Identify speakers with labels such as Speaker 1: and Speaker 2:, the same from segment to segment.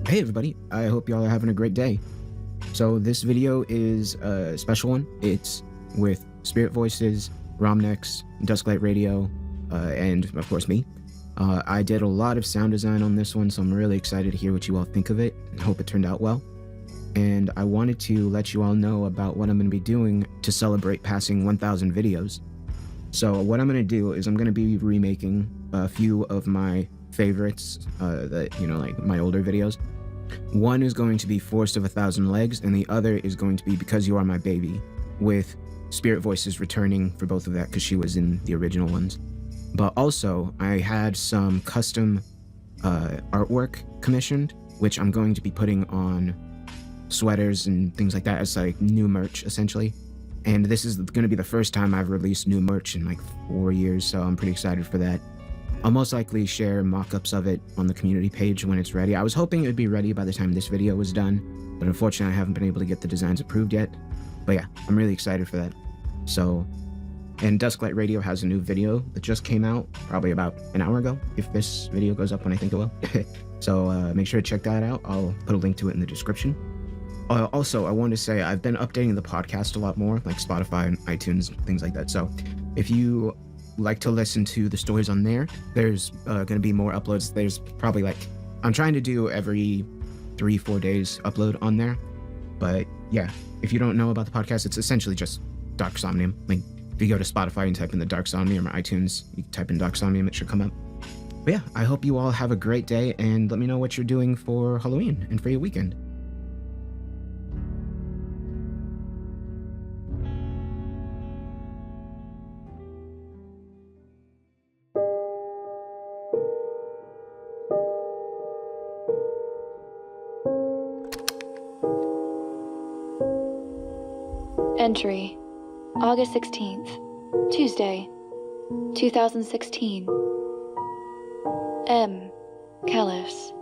Speaker 1: Hey everybody, I hope y'all are having a great day. So this video is a special one. It's with Spirit Voices, Romnex, Dusklight Radio, and of course me. I did a lot of sound design on this one, so I'm really excited to hear what you all think of it and hope it turned out well. And I wanted to let you all know about what I'm going to be doing to celebrate passing 1,000 videos. So what I'm going to do is I'm going to be remaking a few of my favorites, like my older videos. One is going to be Forest of 1,000 Legs, and the other is going to be Because You Are My Baby, with Spirit Voices returning for both of that because she was in the original ones. But also, I had some custom artwork commissioned, which I'm going to be putting on sweaters and things like that as like new merch, essentially. And this is going to be the first time I've released new merch in like 4 years, so I'm pretty excited for that. I'll most likely share mock-ups of it on the community page when it's ready. I was hoping it would be ready by the time this video was done, but unfortunately I haven't been able to get the designs approved yet. But yeah, I'm really excited for that. So, and Dusklight Radio has a new video that just came out probably about an hour ago, if this video goes up when I think it will. So make sure to check that out. I'll put a link to it in the description. Also, I wanted to say I've been updating the podcast a lot more, like Spotify and iTunes, things like that. So if you like to listen to the stories on there, there's going to be more uploads. There's probably I'm trying to do every 3-4 days upload on there. But yeah, if you don't know about the podcast, it's essentially just Dark Somnium. Like if you go to Spotify and type in the Dark Somnium, or iTunes, you type in Dark Somnium, it should come up. But yeah, I hope you all have a great day, and let me know what you're doing for Halloween and for your weekend.
Speaker 2: Entry, August 16th, Tuesday, 2016. M. Kellis.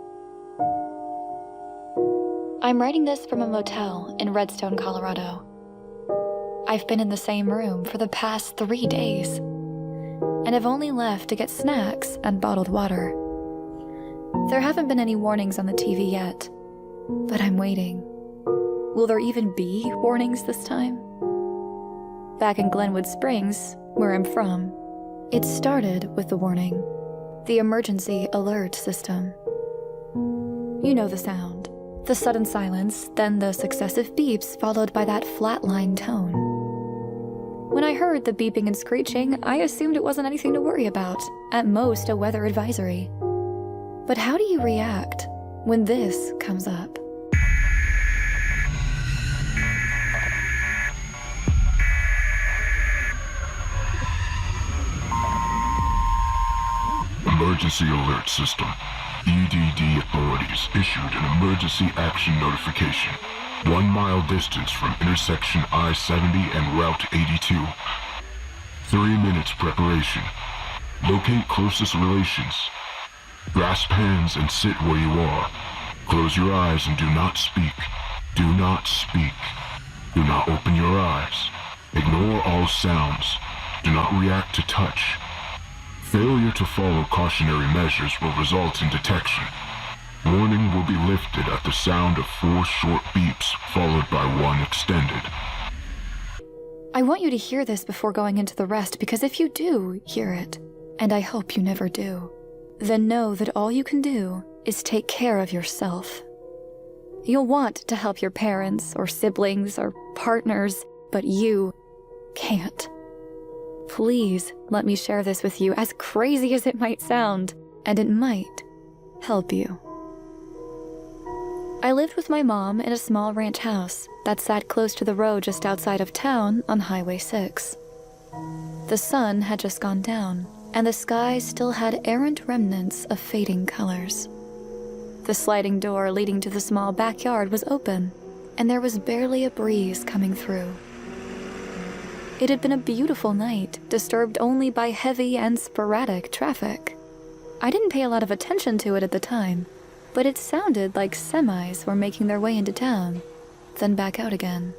Speaker 2: I'm writing this from a motel in Redstone, Colorado. I've been in the same room for the past 3 days, and have only left to get snacks and bottled water. There haven't been any warnings on the TV yet, but I'm waiting. Will there even be warnings this time? Back in Glenwood Springs, where I'm from, it started with the warning, the emergency alert system. You know the sound, the sudden silence, then the successive beeps followed by that flatline tone. When I heard the beeping and screeching, I assumed it wasn't anything to worry about, at most a weather advisory. But how do you react when this comes up?
Speaker 3: Emergency Alert System. EDD authorities issued an emergency action notification. 1 mile distance from intersection I-70 and Route 82. 3 minutes preparation. Locate closest relations. Grasp hands and sit where you are. Close your eyes and do not speak. Do not speak. Do not open your eyes. Ignore all sounds. Do not react to touch. Failure to follow cautionary measures will result in detection. Warning will be lifted at the sound of 4 short beeps, followed by 1 extended.
Speaker 2: I want you to hear this before going into the rest, because if you do hear it, and I hope you never do, then know that all you can do is take care of yourself. You'll want to help your parents or siblings or partners, but you can't. Please let me share this with you, as crazy as it might sound, and it might help you. I lived with my mom in a small ranch house that sat close to the road just outside of town on Highway 6. The sun had just gone down, and the sky still had errant remnants of fading colors. The sliding door leading to the small backyard was open, and there was barely a breeze coming through. It had been a beautiful night, disturbed only by heavy and sporadic traffic. I didn't pay a lot of attention to it at the time, but it sounded like semis were making their way into town, then back out again.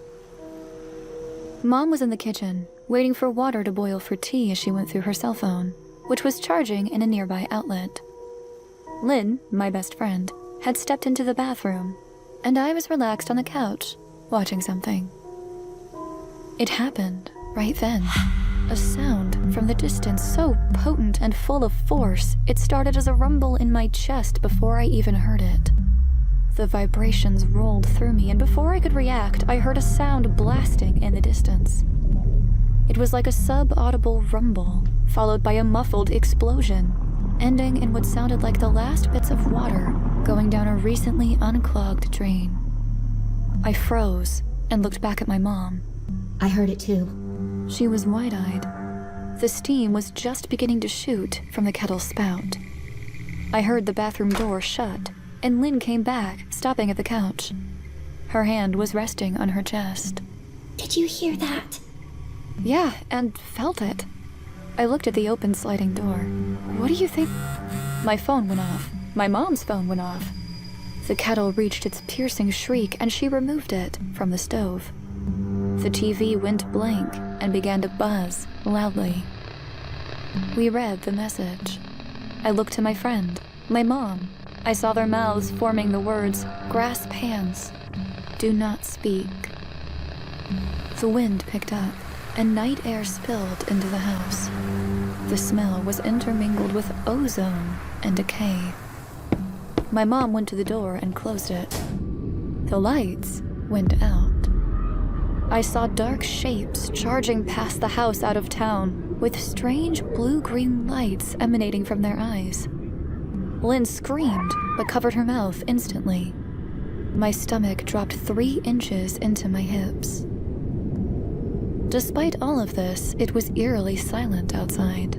Speaker 2: Mom was in the kitchen, waiting for water to boil for tea as she went through her cell phone, which was charging in a nearby outlet. Lynn, my best friend, had stepped into the bathroom, and I was relaxed on the couch, watching something. It happened right then. A sound from the distance so potent and full of force, it started as a rumble in my chest before I even heard it. The vibrations rolled through me, and before I could react, I heard a sound blasting in the distance. It was like a sub-audible rumble, followed by a muffled explosion, ending in what sounded like the last bits of water going down a recently unclogged drain. I froze and looked back at my mom.
Speaker 4: I heard it too.
Speaker 2: She was wide-eyed. The steam was just beginning to shoot from the kettle's spout. I heard the bathroom door shut, and Lynn came back, stopping at the couch. Her hand was resting on her chest.
Speaker 4: Did you hear that?
Speaker 2: Yeah, and felt it. I looked at the open sliding door. What do you think? My phone went off. My mom's phone went off. The kettle reached its piercing shriek, and she removed it from the stove. The TV went blank and began to buzz loudly. We read the message. I looked to my friend, my mom. I saw their mouths forming the words, "Grasp hands. Do not speak." The wind picked up, and night air spilled into the house. The smell was intermingled with ozone and decay. My mom went to the door and closed it. The lights went out. I saw dark shapes charging past the house out of town, with strange blue-green lights emanating from their eyes. Lynn screamed, but covered her mouth instantly. My stomach dropped 3 inches into my hips. Despite all of this, it was eerily silent outside.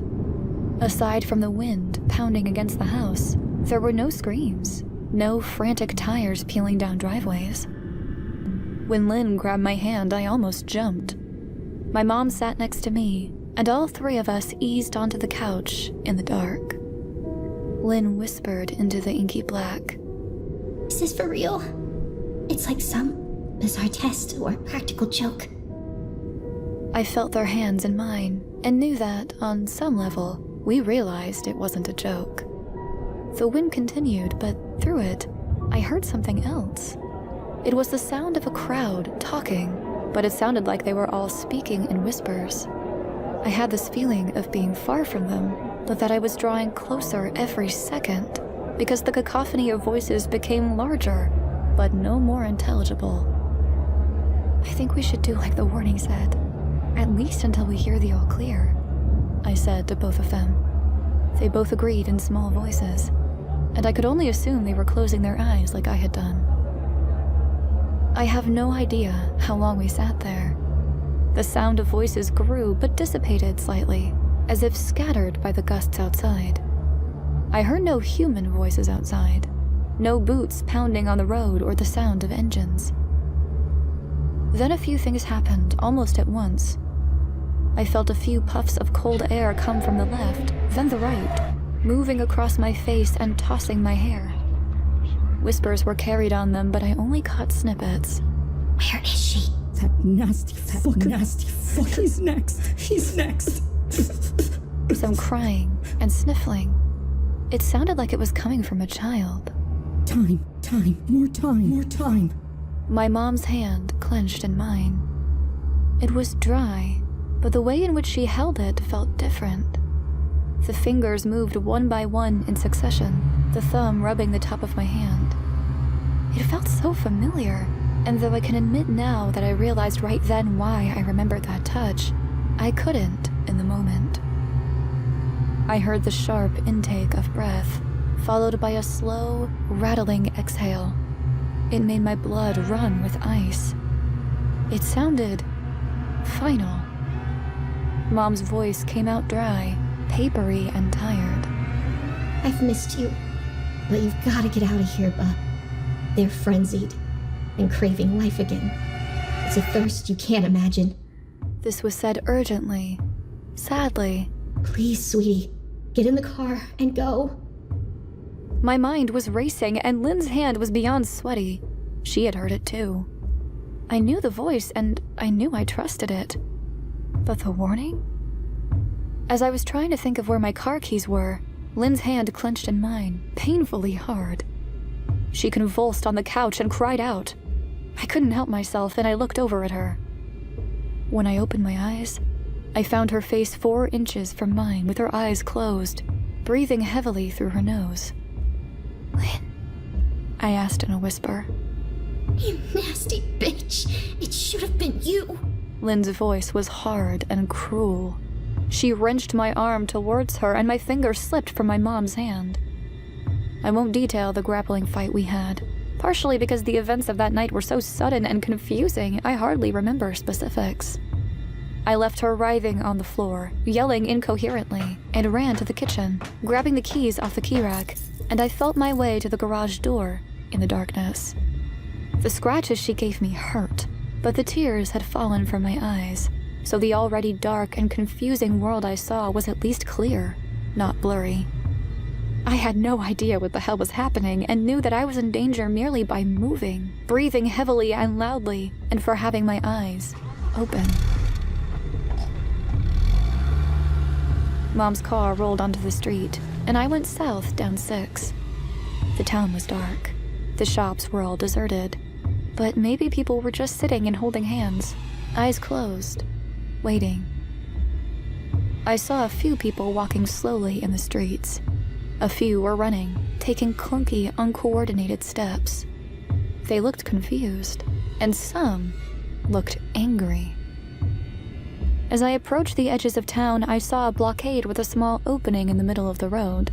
Speaker 2: Aside from the wind pounding against the house, there were no screams, no frantic tires peeling down driveways. When Lynn grabbed my hand, I almost jumped. My mom sat next to me, and all 3 of us eased onto the couch in the dark. Lynn whispered into the inky black.
Speaker 4: Is this for real? It's like some bizarre test or practical joke.
Speaker 2: I felt their hands in mine, and knew that, on some level, we realized it wasn't a joke. The wind continued, but through it, I heard something else. It was the sound of a crowd talking, but it sounded like they were all speaking in whispers. I had this feeling of being far from them, but that I was drawing closer every second, because the cacophony of voices became larger, but no more intelligible. I think we should do like the warning said, at least until we hear the all clear, I said to both of them. They both agreed in small voices, and I could only assume they were closing their eyes like I had done. I have no idea how long we sat there. The sound of voices grew but dissipated slightly, as if scattered by the gusts outside. I heard no human voices outside, no boots pounding on the road or the sound of engines. Then a few things happened almost at once. I felt a few puffs of cold air come from the left, then the right, moving across my face and tossing my hair. Whispers were carried on them, but I only caught snippets.
Speaker 4: Where is she?
Speaker 5: That nasty fucker. He's next.
Speaker 2: Some crying and sniffling. It sounded like it was coming from a child.
Speaker 5: Time, more time.
Speaker 2: My mom's hand clenched in mine. It was dry, but the way in which she held it felt different. The fingers moved one by one in succession, the thumb rubbing the top of my hand. It felt so familiar, and though I can admit now that I realized right then why I remembered that touch, I couldn't in the moment. I heard the sharp intake of breath, followed by a slow, rattling exhale. It made my blood run with ice. It sounded final. Mom's voice came out dry, papery and tired.
Speaker 4: I've missed you, but you've got to get out of here, Bub. They're frenzied and craving life again. It's a thirst you can't imagine.
Speaker 2: This was said urgently, sadly.
Speaker 4: Please, sweetie, get in the car and go.
Speaker 2: My mind was racing, and Lynn's hand was beyond sweaty. She had heard it too. I knew the voice, and I knew I trusted it. But the warning? As I was trying to think of where my car keys were, Lynn's hand clenched in mine, painfully hard. She convulsed on the couch and cried out. I couldn't help myself, and I looked over at her. When I opened my eyes, I found her face 4 inches from mine with her eyes closed, breathing heavily through her nose.
Speaker 4: Lynn,
Speaker 2: I asked in a whisper.
Speaker 4: you nasty bitch. It should have been you.
Speaker 2: Lynn's voice was hard and cruel. She wrenched my arm towards her, and my finger slipped from my mom's hand. I won't detail the grappling fight we had, partially because the events of that night were so sudden and confusing, I hardly remember specifics. I left her writhing on the floor, yelling incoherently, and ran to the kitchen, grabbing the keys off the key rack, and I felt my way to the garage door in the darkness. The scratches she gave me hurt, but the tears had fallen from my eyes, so the already dark and confusing world I saw was at least clear, not blurry. I had no idea what the hell was happening and knew that I was in danger merely by moving, breathing heavily and loudly, and for having my eyes open. Mom's car rolled onto the street, and I went south down 6. The town was dark. The shops were all deserted. But maybe people were just sitting and holding hands, eyes closed, waiting. I saw a few people walking slowly in the streets. A few were running, taking clunky, uncoordinated steps. They looked confused, and some looked angry. As I approached the edges of town, I saw a blockade with a small opening in the middle of the road.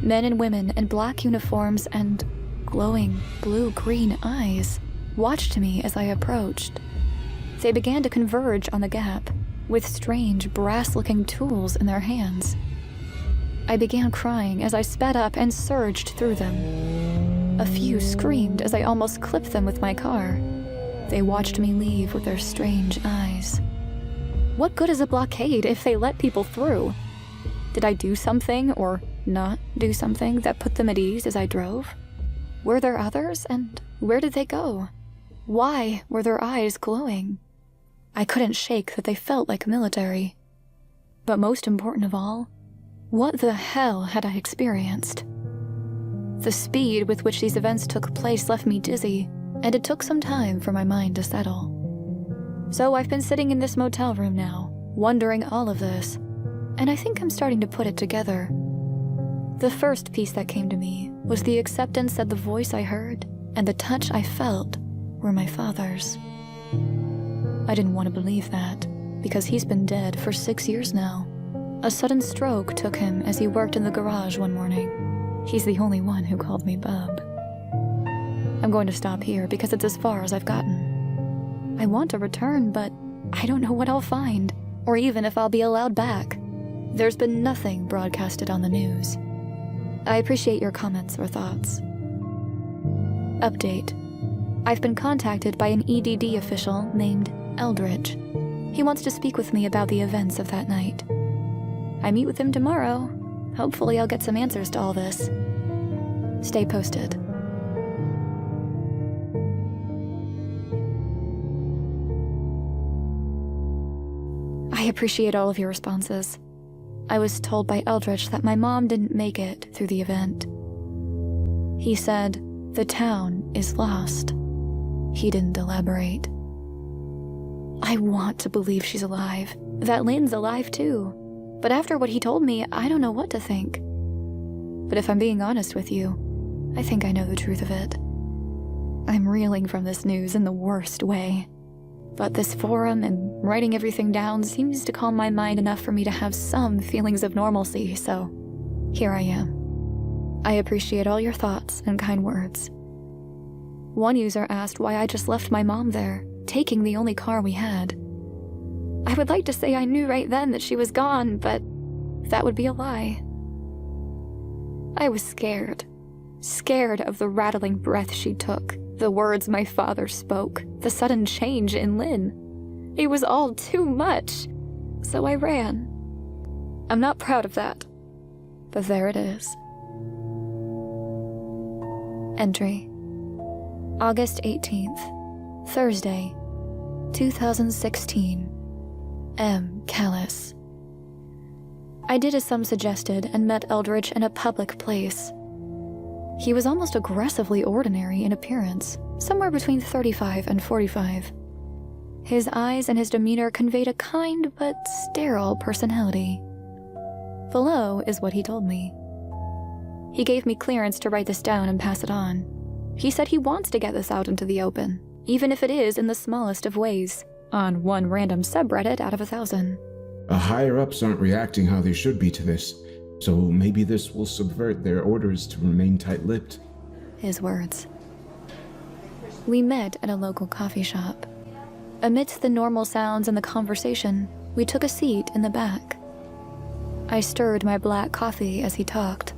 Speaker 2: Men and women in black uniforms and glowing blue-green eyes watched me as I approached. They began to converge on the gap, with strange, brass-looking tools in their hands. I began crying as I sped up and surged through them. A few screamed as I almost clipped them with my car. They watched me leave with their strange eyes. What good is a blockade if they let people through? Did I do something, or not do something, that put them at ease as I drove? Were there others, and where did they go? Why were their eyes glowing? I couldn't shake that they felt like military. But most important of all, what the hell had I experienced? The speed with which these events took place left me dizzy, and it took some time for my mind to settle. So I've been sitting in this motel room now, wondering all of this, and I think I'm starting to put it together. The first piece that came to me was the acceptance that the voice I heard and the touch I felt were my father's. I didn't want to believe that, because he's been dead for 6 years now. A sudden stroke took him as he worked in the garage one morning. He's the only one who called me Bub. I'm going to stop here because it's as far as I've gotten. I want to return, but I don't know what I'll find, or even if I'll be allowed back. There's been nothing broadcasted on the news. I appreciate your comments or thoughts. Update. I've been contacted by an EDD official named Eldridge. He wants to speak with me about the events of that night. I meet with him tomorrow. Hopefully I'll get some answers to all this. Stay posted. I appreciate all of your responses. I was told by Eldridge that my mom didn't make it through the event. He said, the town is lost. He didn't elaborate. I want to believe she's alive, that Lynn's alive too. But after what he told me, I don't know what to think. But if I'm being honest with you, I think I know the truth of it. I'm reeling from this news in the worst way. But this forum and writing everything down seems to calm my mind enough for me to have some feelings of normalcy, so here I am. I appreciate all your thoughts and kind words. One user asked why I just left my mom there, taking the only car we had. I would like to say I knew right then that she was gone, but that would be a lie. I was scared. Scared of the rattling breath she took, the words my father spoke, the sudden change in Lynn. It was all too much, so I ran. I'm not proud of that, but there it is. Entry. August 18th, Thursday, 2016. M. Callis. I did as some suggested and met Eldridge in a public place. He was almost aggressively ordinary in appearance, somewhere between 35 and 45. His eyes and his demeanor conveyed a kind but sterile personality. Below is what he told me. He gave me clearance to write this down and pass it on. He said he wants to get this out into the open, even if it is in the smallest of ways, on one random subreddit out of 1,000.
Speaker 6: Higher-ups aren't reacting how they should be to this, so maybe this will subvert their orders to remain tight-lipped.
Speaker 2: His words. We met at a local coffee shop. Amidst the normal sounds and the conversation, we took a seat in the back. I stirred my black coffee as he talked.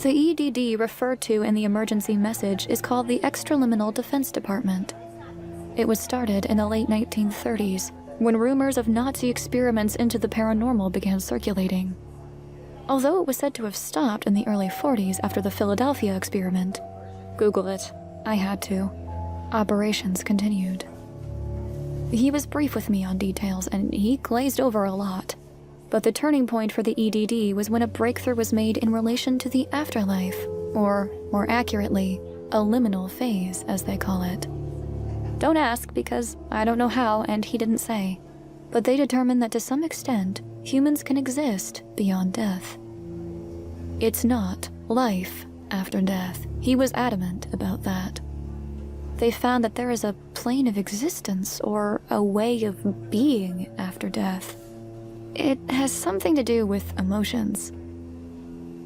Speaker 2: The EDD referred to in the emergency message is called the Extraliminal Defense Department. It was started in the late 1930s, when rumors of Nazi experiments into the paranormal began circulating. Although it was said to have stopped in the early 40s after the Philadelphia experiment, Google it, I had to, operations continued. He was brief with me on details, and he glazed over a lot. But the turning point for the EDD was when a breakthrough was made in relation to the afterlife, or, more accurately, a liminal phase, as they call it. Don't ask, because I don't know how, and he didn't say. But they determined that to some extent, humans can exist beyond death. It's not life after death. He was adamant about that. They found that there is a plane of existence, or a way of being after death. It has something to do with emotions.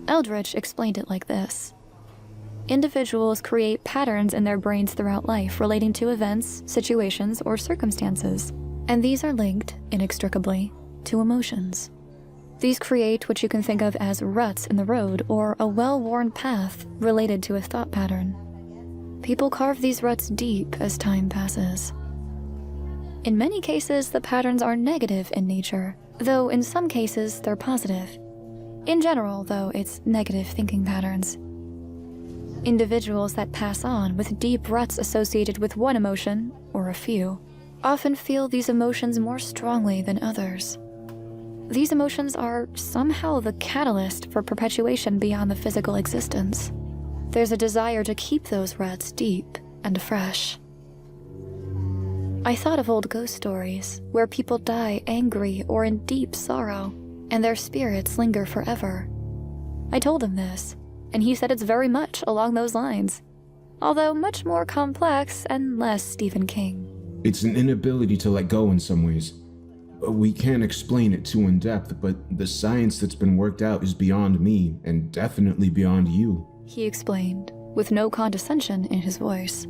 Speaker 2: Eldritch explained it like this. Individuals create patterns in their brains throughout life relating to events, situations, or circumstances, and these are linked, inextricably, to emotions. These create what you can think of as ruts in the road or a well-worn path related to a thought pattern. People carve these ruts deep as time passes. In many cases, the patterns are negative in nature, though in some cases they're positive. In general, though, it's negative thinking patterns. Individuals that pass on with deep ruts associated with one emotion, or a few, often feel these emotions more strongly than others. These emotions are somehow the catalyst for perpetuation beyond the physical existence. There's a desire to keep those ruts deep and fresh. I thought of old ghost stories where people die angry or in deep sorrow, and their spirits linger forever. I told him this, and he said it's very much along those lines, although much more complex and less Stephen King.
Speaker 6: It's an inability to let go in some ways. We can't explain it too in depth, but the science that's been worked out is beyond me, and definitely beyond you.
Speaker 2: He explained, with no condescension in his voice.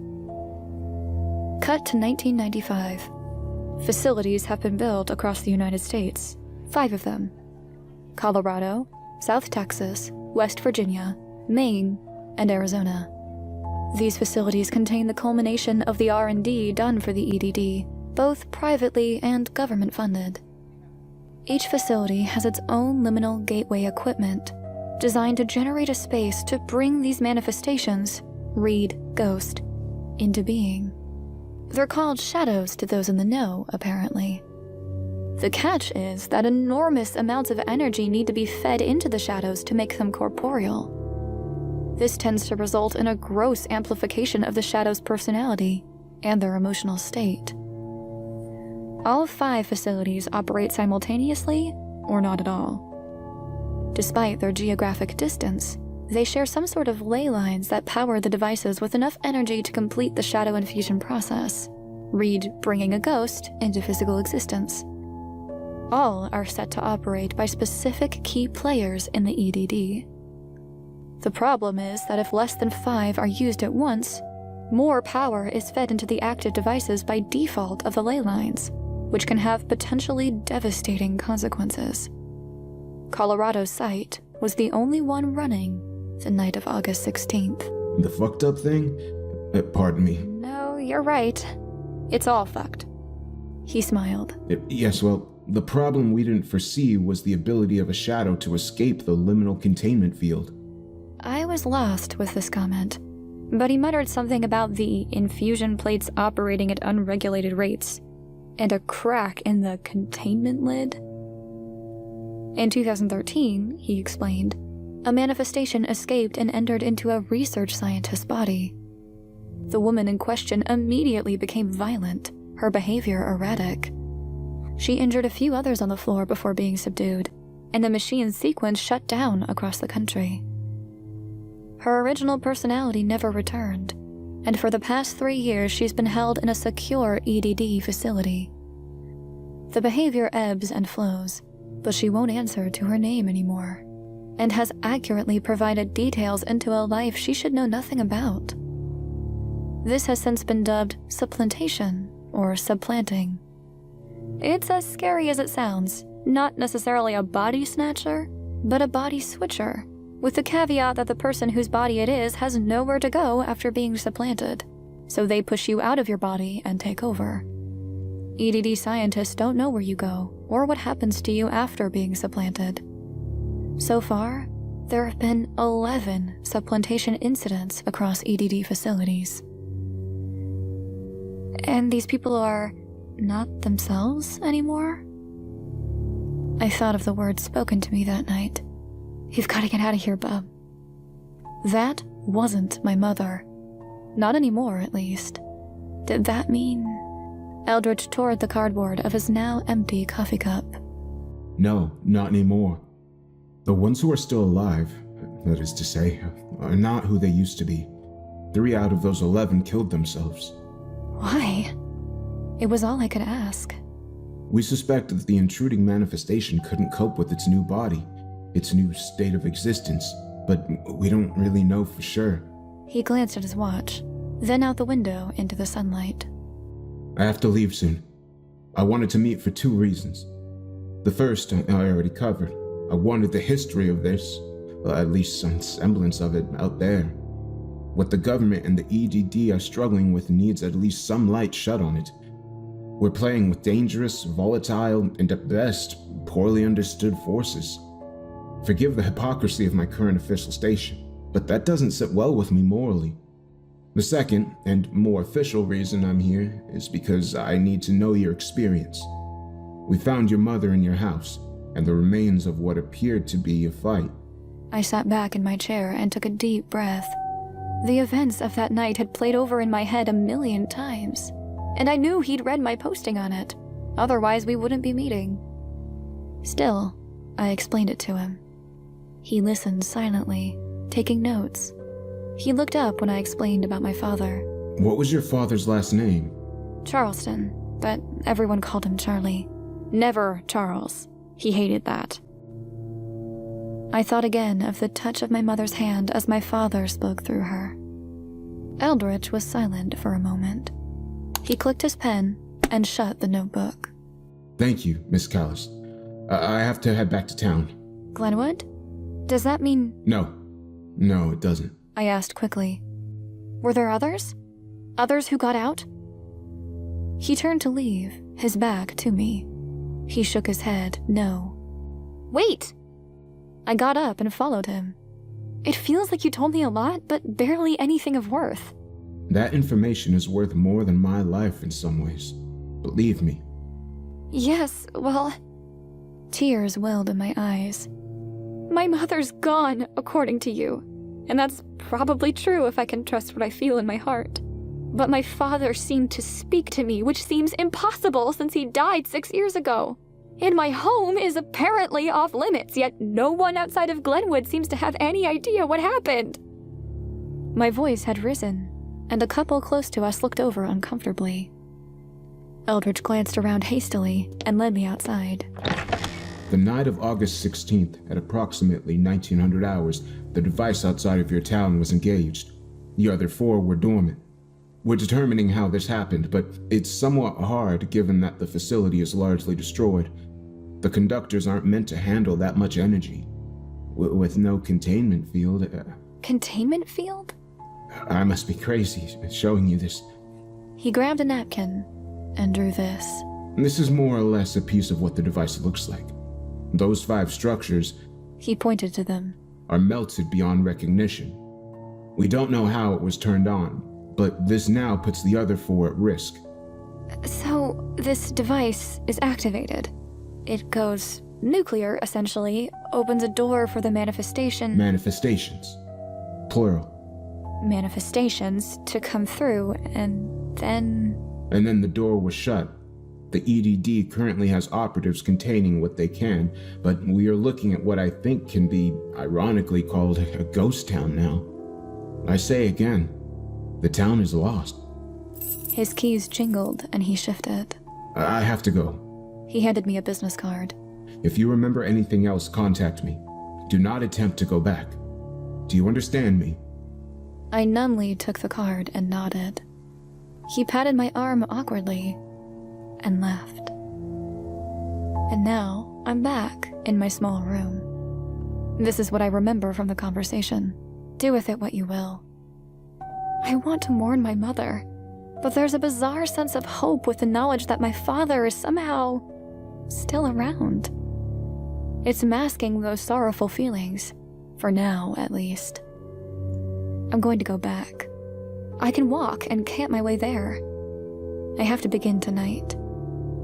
Speaker 2: Cut to 1995. Facilities have been built across the United States, 5 of them. Colorado, South Texas, West Virginia, Maine, and Arizona. These facilities contain the culmination of the R&D done for the EDD, both privately and government-funded. Each facility has its own liminal gateway equipment, designed to generate a space to bring these manifestations, read ghost, into being. They're called shadows to those in the know, apparently. The catch is that enormous amounts of energy need to be fed into the shadows to make them corporeal. This tends to result in a gross amplification of the shadow's personality and their emotional state. All 5 facilities operate simultaneously or not at all. Despite their geographic distance, they share some sort of ley lines that power the devices with enough energy to complete the shadow infusion process, read bringing a ghost into physical existence. All are set to operate by specific key players in the EDD. The problem is that if less than 5 are used at once, more power is fed into the active devices by default of the ley lines, which can have potentially devastating consequences. Colorado's site was the only one running the night of August 16th.
Speaker 6: The fucked up thing? Pardon me.
Speaker 2: No, you're right. It's all fucked. He smiled.
Speaker 6: Yes, well, the problem we didn't foresee was the ability of a shadow to escape the liminal containment field.
Speaker 2: I was lost with this comment, but he muttered something about the infusion plates operating at unregulated rates, and a crack in the containment lid. In 2013, he explained, A manifestation escaped and entered into a research scientist's body. The woman in question immediately became violent, her behavior erratic. She injured a few others on the floor before being subdued, and the machine's sequence shut down across the country. Her original personality never returned, and for the past 3 years she's been held in a secure EDD facility. The behavior ebbs and flows, but she won't answer to her name anymore, and has accurately provided details into a life she should know nothing about. This has since been dubbed supplantation or subplanting. It's as scary as it sounds, not necessarily a body snatcher, but a body switcher, with the caveat that the person whose body it is has nowhere to go after being supplanted, so they push you out of your body and take over. EDD scientists don't know where you go or what happens to you after being supplanted. So far, there have been 11 supplantation incidents across EDD facilities. And these people are not themselves anymore? I thought of the words spoken to me that night. You've got to get out of here, bub. That wasn't my mother. Not anymore, at least. Did that mean... Eldridge tore at the cardboard of his now empty coffee cup.
Speaker 6: No, not anymore. The ones who are still alive, that is to say, are not who they used to be. 3 out of those 11 killed themselves.
Speaker 2: Why? It was all I could ask.
Speaker 6: We suspect that the intruding manifestation couldn't cope with its new body, its new state of existence, but we don't really know for sure.
Speaker 2: He glanced at his watch, then out the window into the sunlight.
Speaker 6: I have to leave soon. I wanted to meet for 2 reasons. The first, I already covered. I wanted the history of this, at least some semblance of it, out there. What the government and the EDD are struggling with needs at least some light shed on it. We're playing with dangerous, volatile, and at best, poorly understood forces. Forgive the hypocrisy of my current official station, but that doesn't sit well with me morally. The second, and more official reason I'm here is because I need to know your experience. We found your mother in your house, and the remains of what appeared to be a fight.
Speaker 2: I sat back in my chair and took a deep breath. The events of that night had played over in my head 1,000,000 times, and I knew he'd read my posting on it. Otherwise, we wouldn't be meeting. Still, I explained it to him. He listened silently, taking notes. He looked up when I explained about my father.
Speaker 6: What was your father's last name?
Speaker 2: Charleston, but everyone called him Charlie. Never Charles. He hated that. I thought again of the touch of my mother's hand as my father spoke through her. Eldridge was silent for a moment. He clicked his pen and shut the notebook.
Speaker 6: Thank you, Miss Callis. I have to head back to town.
Speaker 2: Glenwood? Does that mean...
Speaker 6: No, it doesn't.
Speaker 2: I asked quickly. Were there others? Others who got out? He turned to leave, his back to me. He shook his head, no. Wait! I got up and followed him. It feels like you told me a lot, but barely anything of worth.
Speaker 6: That information is worth more than my life in some ways. Believe me.
Speaker 2: Yes, well... Tears welled in my eyes. My mother's gone, according to you. And that's probably true if I can trust what I feel in my heart. But my father seemed to speak to me, which seems impossible since he died 6 years ago. And my home is apparently off limits, yet no one outside of Glenwood seems to have any idea what happened. My voice had risen, and a couple close to us looked over uncomfortably. Eldridge glanced around hastily and led me outside.
Speaker 6: The night of August 16th, at approximately 1900 hours, the device outside of your town was engaged. The other 4 were dormant. We're determining how this happened, but it's somewhat hard given that the facility is largely destroyed. The conductors aren't meant to handle that much energy. With no containment field...
Speaker 2: Containment field?
Speaker 6: I must be crazy showing you this.
Speaker 2: He grabbed a napkin and drew this.
Speaker 6: This is more or less a piece of what the device looks like. Those 5 structures...
Speaker 2: He pointed to them.
Speaker 6: ...are melted beyond recognition. We don't know how it was turned on, but this now puts the other 4 at risk.
Speaker 2: So, this device is activated. It goes nuclear, essentially, opens a door for the
Speaker 6: Manifestations. Plural.
Speaker 2: manifestations to come through, and then...
Speaker 6: And then the door was shut. The EDD currently has operatives containing what they can, but we are looking at what I think can be ironically called a ghost town now. I say again, the town is lost.
Speaker 2: His keys jingled and he shifted.
Speaker 6: I have to go.
Speaker 2: He handed me a business card.
Speaker 6: If you remember anything else, contact me. Do not attempt to go back. Do you understand me?
Speaker 2: I numbly took the card and nodded. He patted my arm awkwardly and left. And now I'm back in my small room. This is what I remember from the conversation. Do with it what you will. I want to mourn my mother, but there's a bizarre sense of hope with the knowledge that my father is somehow still around. It's masking those sorrowful feelings, for now at least. I'm going to go back. I can walk and camp my way there. I have to begin tonight.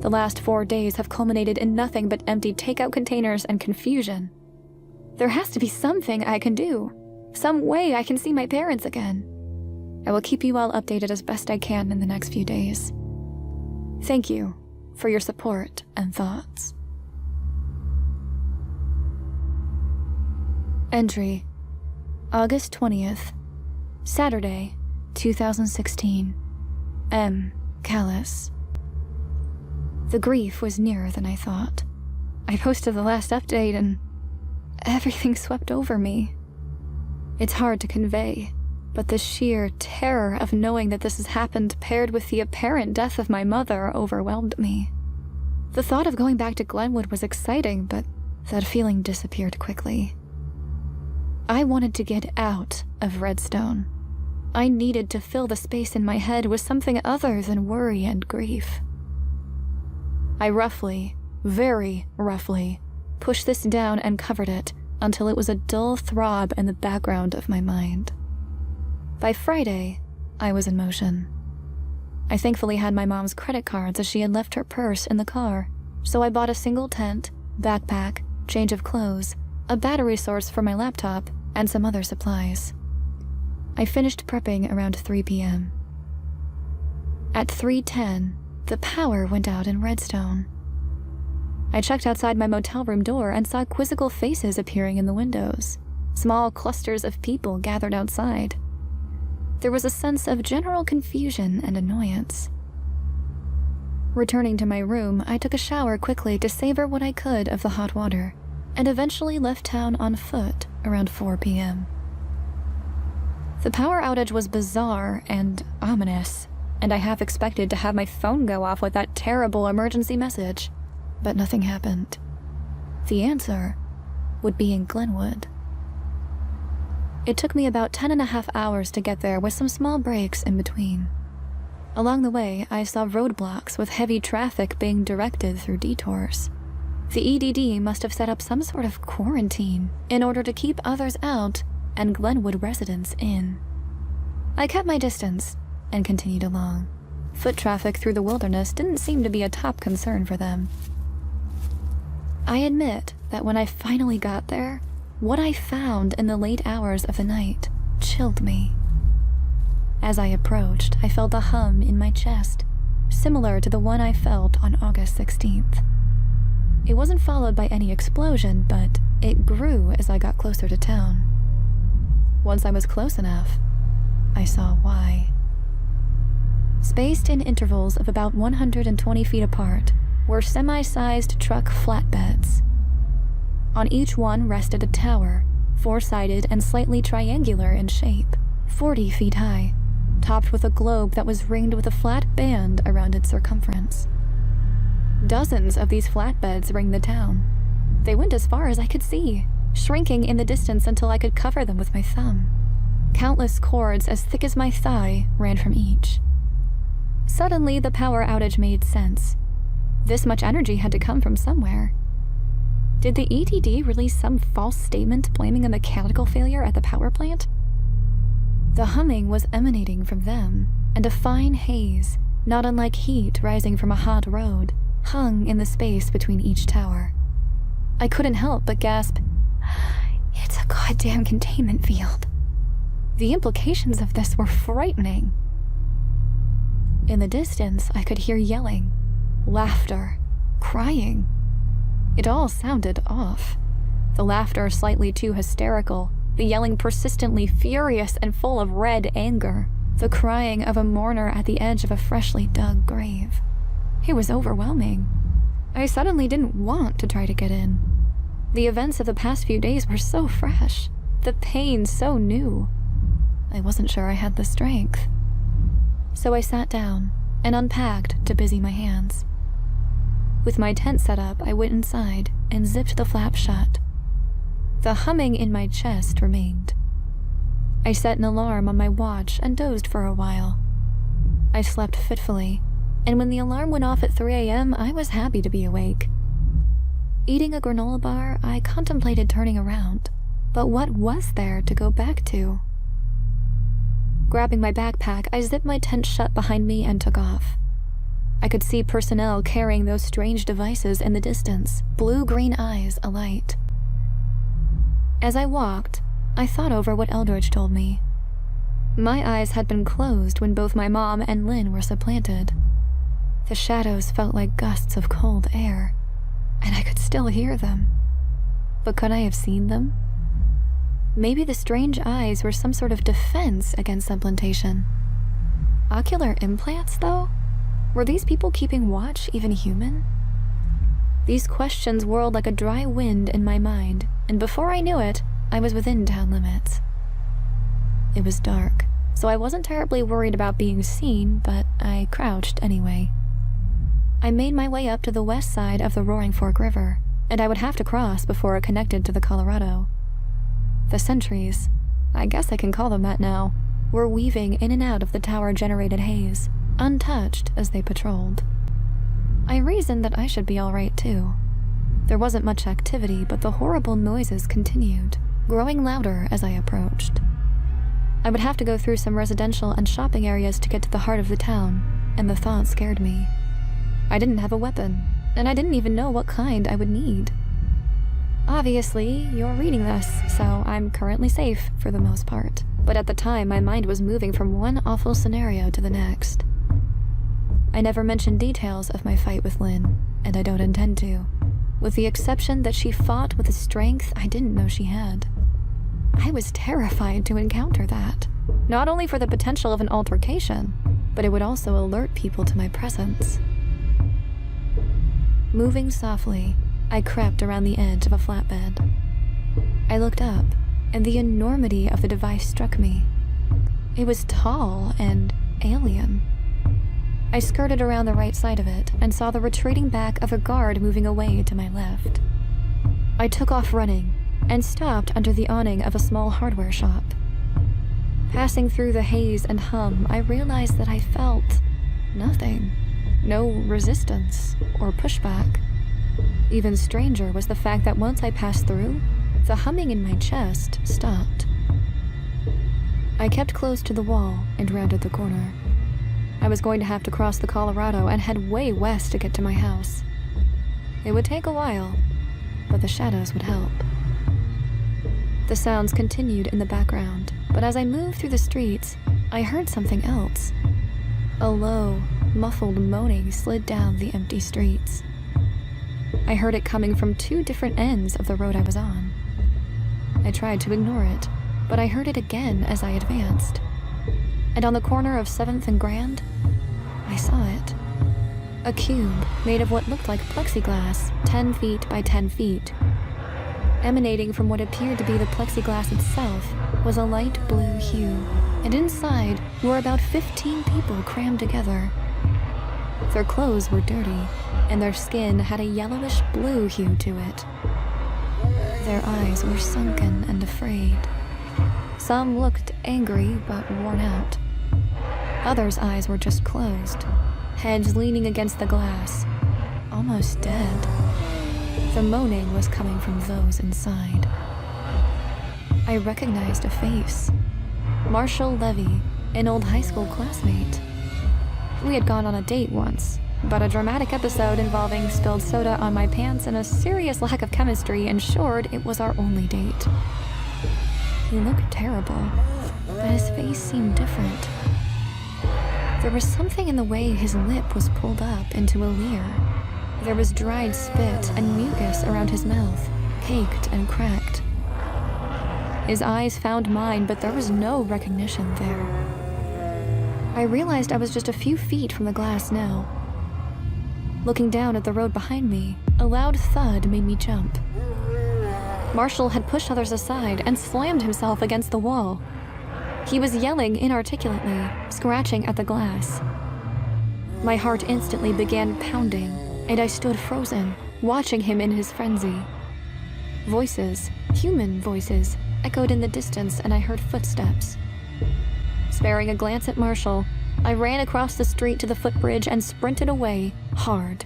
Speaker 2: The last 4 days have culminated in nothing but empty takeout containers and confusion. There has to be something I can do. Some way I can see my parents again. I will keep you all updated as best I can in the next few days. Thank you for your support and thoughts. Entry: August 20th, Saturday, 2016. M. Callis. The grief was nearer than I thought. I posted the last update and everything swept over me. It's hard to convey, but the sheer terror of knowing that this has happened paired with the apparent death of my mother overwhelmed me. The thought of going back to Glenwood was exciting, but that feeling disappeared quickly. I wanted to get out of Redstone. I needed to fill the space in my head with something other than worry and grief. I roughly, very roughly, pushed this down and covered it until it was a dull throb in the background of my mind. By Friday, I was in motion. I thankfully had my mom's credit cards as she had left her purse in the car, so I bought a single tent, backpack, change of clothes, a battery source for my laptop, and some other supplies. I finished prepping around 3 p.m. At 3:10, the power went out in Redstone. I checked outside my motel room door and saw quizzical faces appearing in the windows. Small clusters of people gathered outside. There was a sense of general confusion and annoyance. Returning to my room, I took a shower quickly to savor what I could of the hot water, and eventually left town on foot around 4 p.m. The power outage was bizarre and ominous, and I half expected to have my phone go off with that terrible emergency message, but nothing happened. The answer would be in Glenwood. It took me about 10.5 hours to get there with some small breaks in between. Along the way, I saw roadblocks with heavy traffic being directed through detours. The EDD must have set up some sort of quarantine in order to keep others out and Glenwood residents in. I kept my distance and continued along. Foot traffic through the wilderness didn't seem to be a top concern for them. I admit that when I finally got there, what I found in the late hours of the night chilled me. As I approached, I felt a hum in my chest, similar to the one I felt on August 16th. It wasn't followed by any explosion, but it grew as I got closer to town. Once I was close enough, I saw why. Spaced in intervals of about 120 feet apart were semi-sized truck flatbeds. On each one rested a tower, 4-sided and slightly triangular in shape, 40 feet high, topped with a globe that was ringed with a flat band around its circumference. Dozens of these flatbeds ringed the town. They went as far as I could see, shrinking in the distance until I could cover them with my thumb. Countless cords as thick as my thigh ran from each. Suddenly, the power outage made sense. This much energy had to come from somewhere. Did the EDD release some false statement blaming a mechanical failure at the power plant? The humming was emanating from them, and a fine haze, not unlike heat rising from a hot road, hung in the space between each tower. I couldn't help but gasp, "It's a goddamn containment field." The implications of this were frightening. In the distance, I could hear yelling, laughter, crying. It all sounded off. The laughter slightly too hysterical, the yelling persistently furious and full of red anger, the crying of a mourner at the edge of a freshly dug grave. It was overwhelming. I suddenly didn't want to try to get in. The events of the past few days were so fresh, the pain so new. I wasn't sure I had the strength. So I sat down and unpacked to busy my hands. With my tent set up, I went inside and zipped the flap shut. The humming in my chest remained. I set an alarm on my watch and dozed for a while. I slept fitfully, and when the alarm went off at 3 a.m., I was happy to be awake. Eating a granola bar, I contemplated turning around, but what was there to go back to? Grabbing my backpack, I zipped my tent shut behind me and took off. I could see personnel carrying those strange devices in the distance, blue-green eyes alight. As I walked, I thought over what Eldridge told me. My eyes had been closed when both my mom and Lynn were supplanted. The shadows felt like gusts of cold air, and I could still hear them. But could I have seen them? Maybe the strange eyes were some sort of defense against supplantation. Ocular implants, though? Were these people keeping watch even human? These questions whirled like a dry wind in my mind, and before I knew it, I was within town limits. It was dark, so I wasn't terribly worried about being seen, but I crouched anyway. I made my way up to the west side of the Roaring Fork River, and I would have to cross before it connected to the Colorado. The sentries, I guess I can call them that now, were weaving in and out of the tower-generated haze, untouched as they patrolled. I reasoned that I should be all right too. There wasn't much activity, but the horrible noises continued, growing louder as I approached. I would have to go through some residential and shopping areas to get to the heart of the town, and the thought scared me. I didn't have a weapon, and I didn't even know what kind I would need. Obviously, you're reading this, so I'm currently safe for the most part. But at the time, my mind was moving from one awful scenario to the next. I never mentioned details of my fight with Lynn, and I don't intend to, with the exception that she fought with a strength I didn't know she had. I was terrified to encounter that, not only for the potential of an altercation, but it would also alert people to my presence. Moving softly, I crept around the edge of a flatbed. I looked up, and the enormity of the device struck me. It was tall and alien. I skirted around the right side of it and saw the retreating back of a guard moving away to my left. I took off running and stopped under the awning of a small hardware shop. Passing through the haze and hum, I realized that I felt nothing. No resistance or pushback. Even stranger was the fact that once I passed through, the humming in my chest stopped. I kept close to the wall and rounded the corner. I was going to have to cross the Colorado and head way west to get to my house. It would take a while, but the shadows would help. The sounds continued in the background, but as I moved through the streets, I heard something else. A low, muffled moaning slid down the empty streets. I heard it coming from two different ends of the road I was on. I tried to ignore it, but I heard it again as I advanced. And on the corner of 7th and Grand, I saw it. A cube made of what looked like plexiglass, 10 feet by 10 feet. Emanating from what appeared to be the plexiglass itself was a light blue hue, and inside were about 15 people crammed together. Their clothes were dirty, and their skin had a yellowish blue hue to it. Their eyes were sunken and afraid. Some looked angry but worn out. Others' eyes were just closed, heads leaning against the glass, almost dead. The moaning was coming from those inside. I recognized a face. Marshall Levy, an old high school classmate. We had gone on a date once, but a dramatic episode involving spilled soda on my pants and a serious lack of chemistry ensured it was our only date. He looked terrible, but his face seemed different. There was something in the way his lip was pulled up into a leer. There was dried spit and mucus around his mouth, caked and cracked. His eyes found mine, but there was no recognition there. I realized I was just a few feet from the glass now. Looking down at the road behind me, a loud thud made me jump. Marshall had pushed others aside and slammed himself against the wall. He was yelling inarticulately, scratching at the glass. My heart instantly began pounding, and I stood frozen, watching him in his frenzy. Voices, human voices, echoed in the distance, and I heard footsteps. Sparing a glance at Marshall, I ran across the street to the footbridge and sprinted away, hard.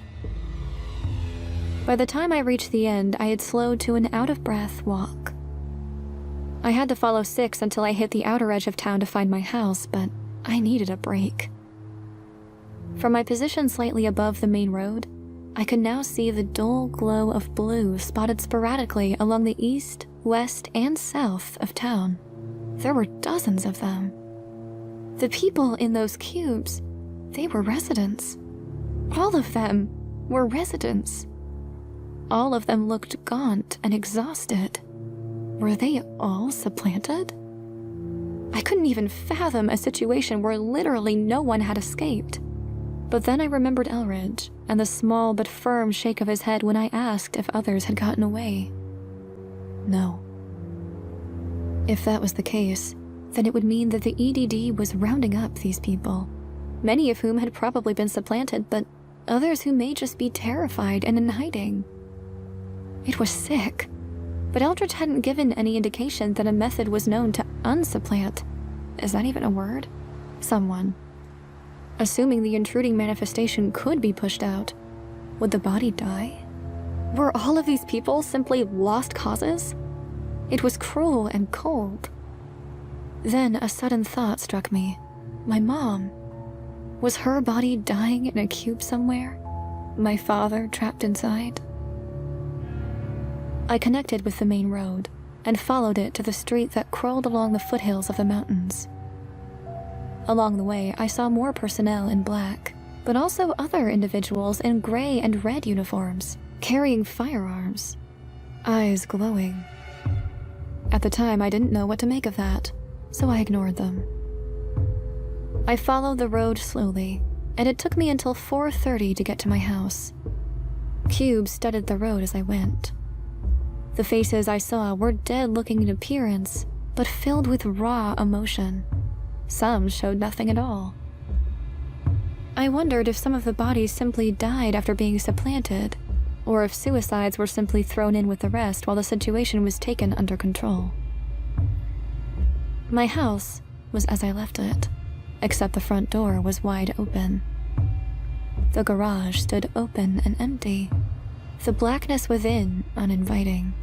Speaker 2: By the time I reached the end, I had slowed to an out-of-breath walk. I had to follow 6 until I hit the outer edge of town to find my house, but I needed a break. From my position slightly above the main road, I could now see the dull glow of blue spotted sporadically along the east, west, and south of town. There were dozens of them. The people in those cubes, they were residents. All of them were residents. All of them looked gaunt and exhausted. Were they all supplanted? I couldn't even fathom a situation where literally no one had escaped. But then I remembered Elridge and the small but firm shake of his head when I asked if others had gotten away. No. If that was the case, then it would mean that the EDD was rounding up these people, many of whom had probably been supplanted, but others who may just be terrified and in hiding. It was sick, but Eldridge hadn't given any indication that a method was known to unsupplant. Is that even a word? Someone. Assuming the intruding manifestation could be pushed out, would the body die? Were all of these people simply lost causes? It was cruel and cold. Then a sudden thought struck me. My mom. Was her body dying in a cube somewhere? My father trapped inside? I connected with the main road and followed it to the street that crawled along the foothills of the mountains. Along the way, I saw more personnel in black, but also other individuals in gray and red uniforms, carrying firearms, eyes glowing. At the time, I didn't know what to make of that, so I ignored them. I followed the road slowly, and it took me until 4:30 to get to my house. Cubes studded the road as I went. The faces I saw were dead-looking in appearance, but filled with raw emotion. Some showed nothing at all. I wondered if some of the bodies simply died after being supplanted, or if suicides were simply thrown in with the rest while the situation was taken under control. My house was as I left it, except the front door was wide open. The garage stood open and empty, the blackness within uninviting.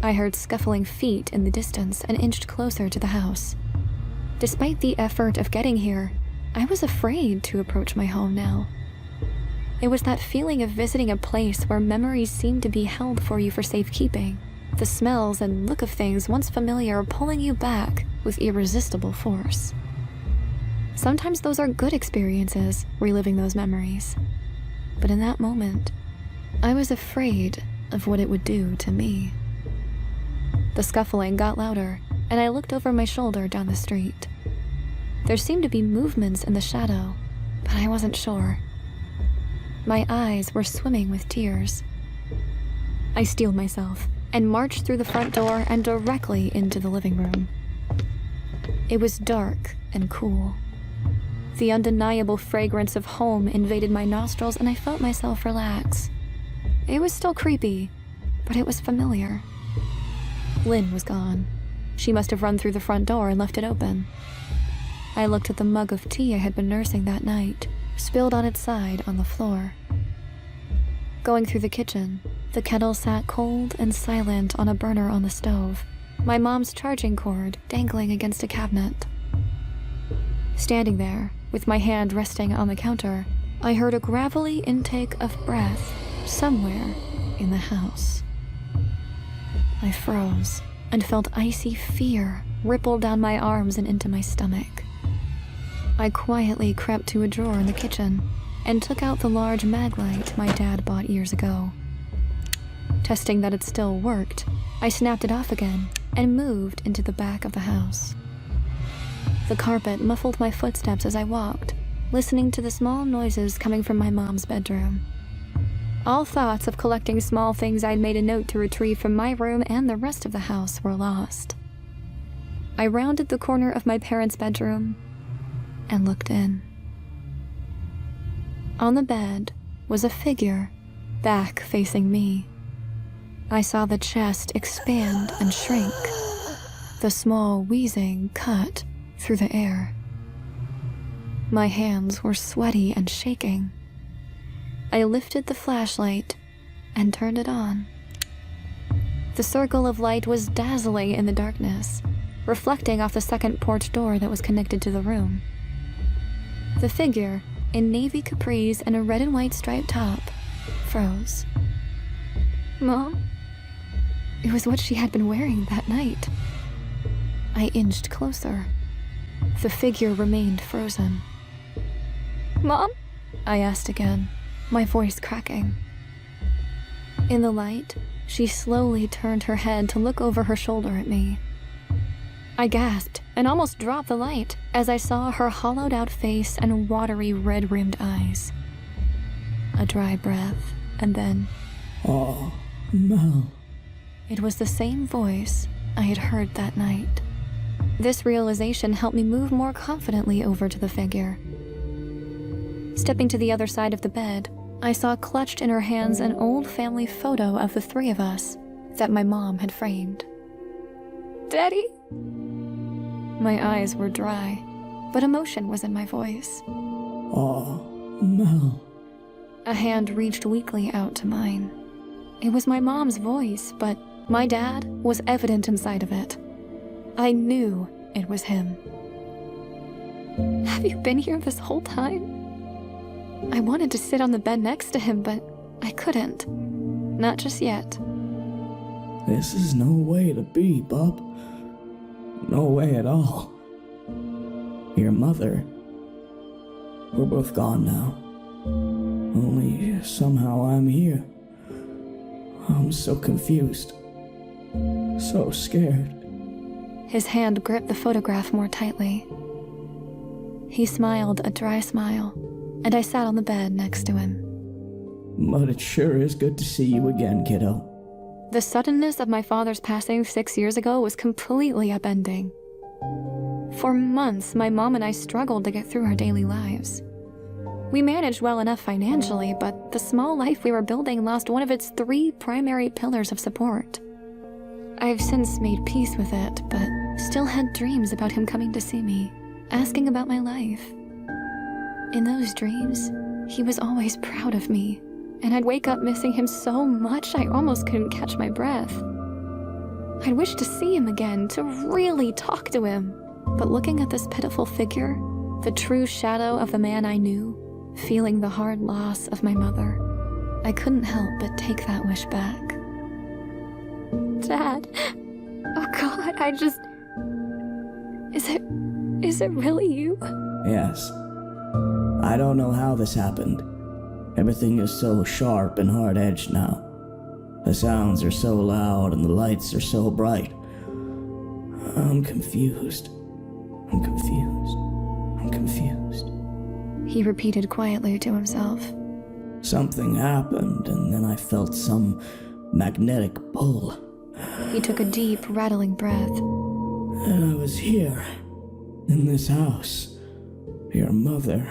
Speaker 2: I heard scuffling feet in the distance and inched closer to the house. Despite the effort of getting here, I was afraid to approach my home now. It was that feeling of visiting a place where memories seemed to be held for you for safekeeping, the smells and look of things once familiar pulling you back with irresistible force. Sometimes those are good experiences, reliving those memories. But in that moment, I was afraid of what it would do to me. The scuffling got louder, and I looked over my shoulder down the street. There seemed to be movements in the shadow, but I wasn't sure. My eyes were swimming with tears. I steeled myself and marched through the front door and directly into the living room. It was dark and cool. The undeniable fragrance of home invaded my nostrils, and I felt myself relax. It was still creepy, but it was familiar. Lynn was gone. She must have run through the front door and left it open. I looked at the mug of tea I had been nursing that night, spilled on its side on the floor. Going through the kitchen, the kettle sat cold and silent on a burner on the stove, my mom's charging cord dangling against a cabinet. Standing there, with my hand resting on the counter, I heard a gravelly intake of breath somewhere in the house. I froze and felt icy fear ripple down my arms and into my stomach. I quietly crept to a drawer in the kitchen and took out the large mag light my dad bought years ago. Testing that it still worked, I snapped it off again and moved into the back of the house. The carpet muffled my footsteps as I walked, listening to the small noises coming from my mom's bedroom. All thoughts of collecting small things I'd made a note to retrieve from my room and the rest of the house were lost. I rounded the corner of my parents' bedroom and looked in. On the bed was a figure, back facing me. I saw the chest expand and shrink, the small wheezing cut through the air. My hands were sweaty and shaking. I lifted the flashlight and turned it on. The circle of light was dazzling in the darkness, reflecting off the second porch door that was connected to the room. The figure, in navy capris and a red and white striped top, froze. Mom? It was what she had been wearing that night. I inched closer. The figure remained frozen. Mom? I asked again, my voice cracking. In the light, she slowly turned her head to look over her shoulder at me. I gasped and almost dropped the light as I saw her hollowed-out face and watery red-rimmed eyes. A dry breath, and then...
Speaker 5: Oh, Mel.
Speaker 2: It was the same voice I had heard that night. This realization helped me move more confidently over to the figure. Stepping to the other side of the bed, I saw clutched in her hands an old family photo of the three of us that my mom had framed. Daddy? My eyes were dry, but emotion was in my voice.
Speaker 5: Oh, Mel.
Speaker 2: A hand reached weakly out to mine. It was my mom's voice, but my dad was evident inside of it. I knew it was him. Have you been here this whole time? I wanted to sit on the bed next to him, but I couldn't. Not just yet.
Speaker 5: This is no way to be, Bub. No way at all. Your mother. We're both gone now. Only somehow I'm here. I'm so confused. So scared.
Speaker 2: His hand gripped the photograph more tightly. He smiled a dry smile, and I sat on the bed next to him.
Speaker 5: But it sure is good to see you again, kiddo.
Speaker 2: The suddenness of my father's passing 6 years ago was completely upending. For months, my mom and I struggled to get through our daily lives. We managed well enough financially, but the small life we were building lost one of its 3 primary pillars of support. I've since made peace with it, but still had dreams about him coming to see me, asking about my life. In those dreams, he was always proud of me, and I'd wake up missing him so much I almost couldn't catch my breath. I'd wish to see him again, to really talk to him. But looking at this pitiful figure, the true shadow of the man I knew, feeling the hard loss of my mother, I couldn't help but take that wish back. Dad, oh God, Is it really you?
Speaker 5: Yes. I don't know how this happened. Everything is so sharp and hard-edged now. The sounds are so loud and the lights are so bright. I'm confused. I'm confused. I'm confused.
Speaker 2: He repeated quietly to himself.
Speaker 5: Something happened, and then I felt some magnetic pull.
Speaker 2: He took a deep, rattling breath.
Speaker 5: And I was here, in this house, your mother.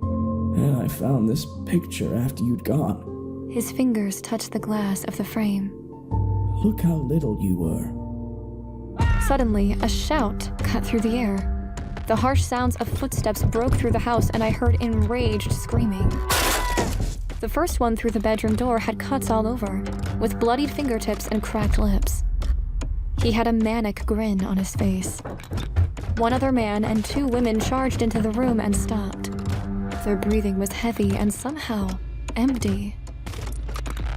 Speaker 5: And I found this picture after you'd gone.
Speaker 2: His fingers touched the glass of the frame.
Speaker 5: Look how little you were.
Speaker 2: Suddenly, a shout cut through the air. The harsh sounds of footsteps broke through the house, and I heard enraged screaming. The first one through the bedroom door had cuts all over, with bloodied fingertips and cracked lips. He had a manic grin on his face. One other man and 2 women charged into the room and stopped. Their breathing was heavy and somehow empty.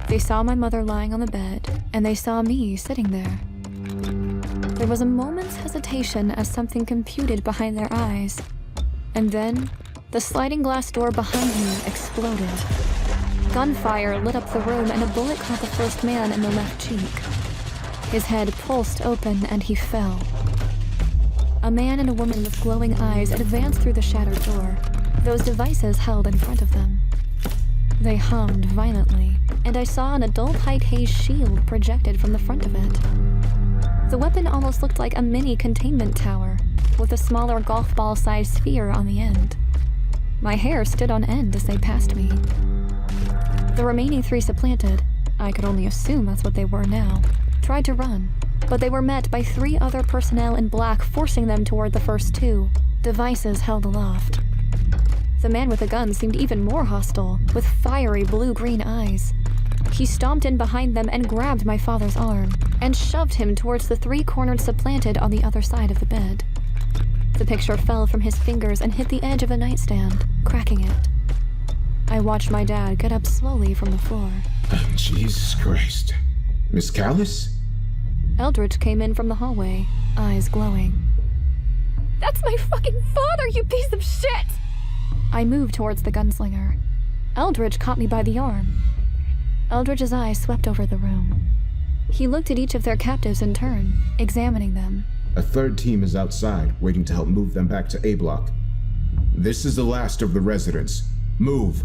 Speaker 2: They saw my mother lying on the bed, and they saw me sitting there. There was a moment's hesitation as something computed behind their eyes, and then the sliding glass door behind me exploded. Gunfire lit up the room, and a bullet caught the first man in the left cheek. His head pulsed open, and he fell. A man and a woman with glowing eyes advanced through the shattered door, those devices held in front of them. They hummed violently, and I saw an adult high-case shield projected from the front of it. The weapon almost looked like a mini containment tower, with a smaller golf ball-sized sphere on the end. My hair stood on end as they passed me. The remaining 3 supplanted, I could only assume that's what they were now, tried to run, but they were met by 3 other personnel in black forcing them toward the first 2, devices held aloft. The man with the gun seemed even more hostile, with fiery blue-green eyes. He stomped in behind them and grabbed my father's arm, and shoved him towards the 3-cornered supplanted on the other side of the bed. The picture fell from his fingers and hit the edge of a nightstand, cracking it. I watched my dad get up slowly from the floor.
Speaker 6: Jesus Christ. Miss Callis?
Speaker 2: Eldridge came in from the hallway, eyes glowing. "That's my fucking father, you piece of shit!" I moved towards the gunslinger. Eldridge caught me by the arm. Eldridge's eyes swept over the room. He looked at each of their captives in turn, examining them.
Speaker 6: A 3rd team is outside, waiting to help move them back to A block. This is the last of the residents. Move!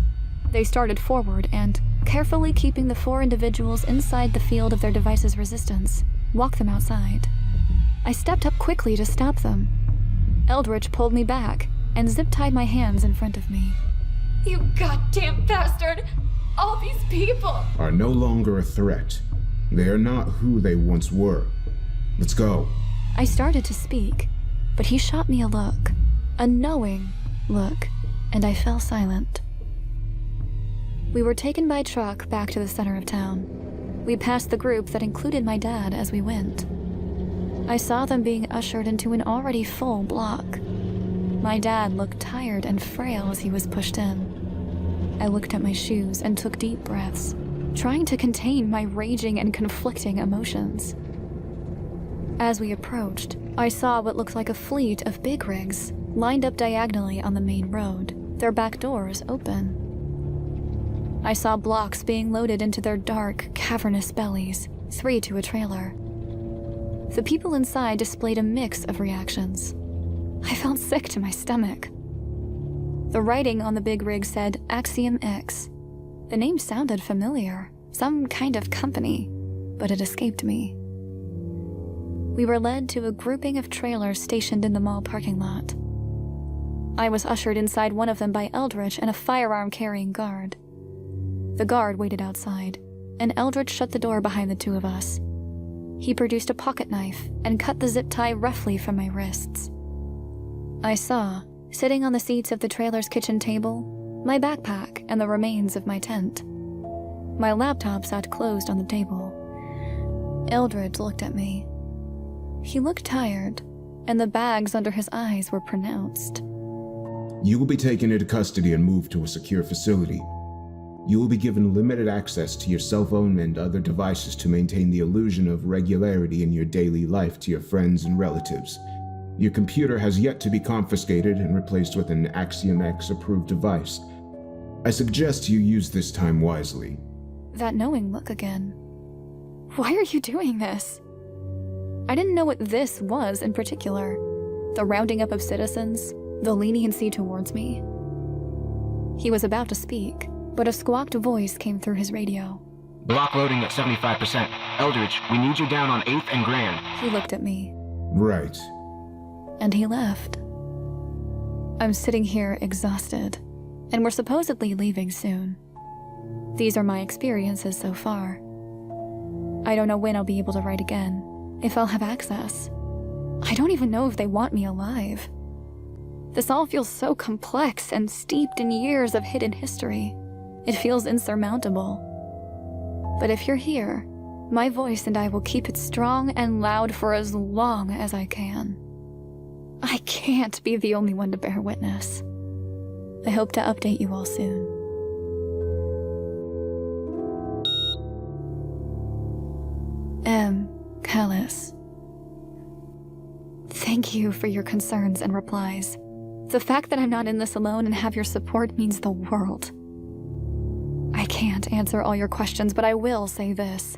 Speaker 2: They started forward and, carefully keeping the 4 individuals inside the field of their device's resistance, walked them outside. I stepped up quickly to stop them. Eldridge pulled me back and zip-tied my hands in front of me. "You goddamn bastard! All these people
Speaker 6: are no longer a threat. They are not who they once were. Let's go."
Speaker 2: I started to speak, but he shot me a look, a knowing look, and I fell silent. We were taken by truck back to the center of town. We passed the group that included my dad as we went. I saw them being ushered into an already full block. My dad looked tired and frail as he was pushed in. I looked at my shoes and took deep breaths, trying to contain my raging and conflicting emotions. As we approached, I saw what looked like a fleet of big rigs lined up diagonally on the main road, their back doors open. I saw blocks being loaded into their dark, cavernous bellies, 3 to a trailer. The people inside displayed a mix of reactions. I felt sick to my stomach. The writing on the big rig said Axiom X. The name sounded familiar, some kind of company, but it escaped me. We were led to a grouping of trailers stationed in the mall parking lot. I was ushered inside one of them by Eldridge and a firearm-carrying guard. The guard waited outside, and Eldridge shut the door behind the 2 of us. He produced a pocket knife and cut the zip tie roughly from my wrists. I saw, sitting on the seats of the trailer's kitchen table, my backpack and the remains of my tent. My laptop sat closed on the table. Eldridge looked at me. He looked tired, and the bags under his eyes were pronounced.
Speaker 6: You will be taken into custody and moved to a secure facility. You will be given limited access to your cell phone and other devices to maintain the illusion of regularity in your daily life to your friends and relatives. Your computer has yet to be confiscated and replaced with an Axiom X approved device. I suggest you use this time wisely.
Speaker 2: That knowing look again. Why are you doing this? I didn't know what this was in particular. The rounding up of citizens, the leniency towards me. He was about to speak, but a squawked voice came through his radio.
Speaker 7: "Block loading at 75%. Eldridge, we need you down on 8th and Grand."
Speaker 2: He looked at me.
Speaker 6: Right.
Speaker 2: And he left. I'm sitting here exhausted, and we're supposedly leaving soon. These are my experiences so far. I don't know when I'll be able to write again, if I'll have access. I don't even know if they want me alive. This all feels so complex and steeped in years of hidden history. It feels insurmountable. But if you're here, my voice and I will keep it strong and loud for as long as I can. I can't be the only one to bear witness. I hope to update you all soon. Callus. Thank you for your concerns and replies. The fact that I'm not in this alone and have your support means the world. I can't answer all your questions, but I will say this.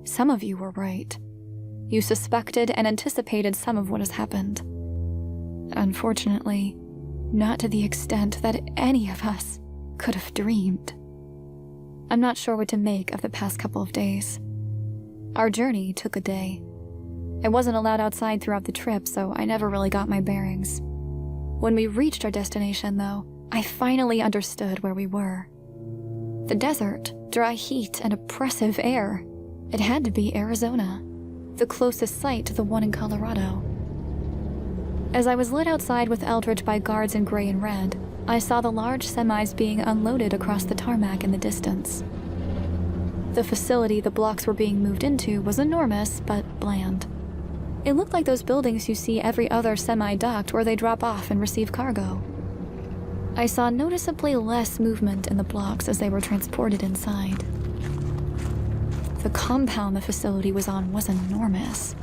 Speaker 2: Some of you were right. You suspected and anticipated some of what has happened. Unfortunately, not to the extent that any of us could have dreamed. I'm not sure what to make of the past couple of days. Our journey took a day. I wasn't allowed outside throughout the trip, so I never really got my bearings. When we reached our destination, though, I finally understood where we were. The desert, dry heat, and oppressive air. It had to be Arizona, the closest site to the one in Colorado. As I was led outside with Eldridge by guards in gray and red, I saw the large semis being unloaded across the tarmac in the distance. The facility the blocks were being moved into was enormous, but bland. It looked like those buildings you see every other semi-docked where they drop off and receive cargo. I saw noticeably less movement in the blocks as they were transported inside. The compound the facility was on was enormous.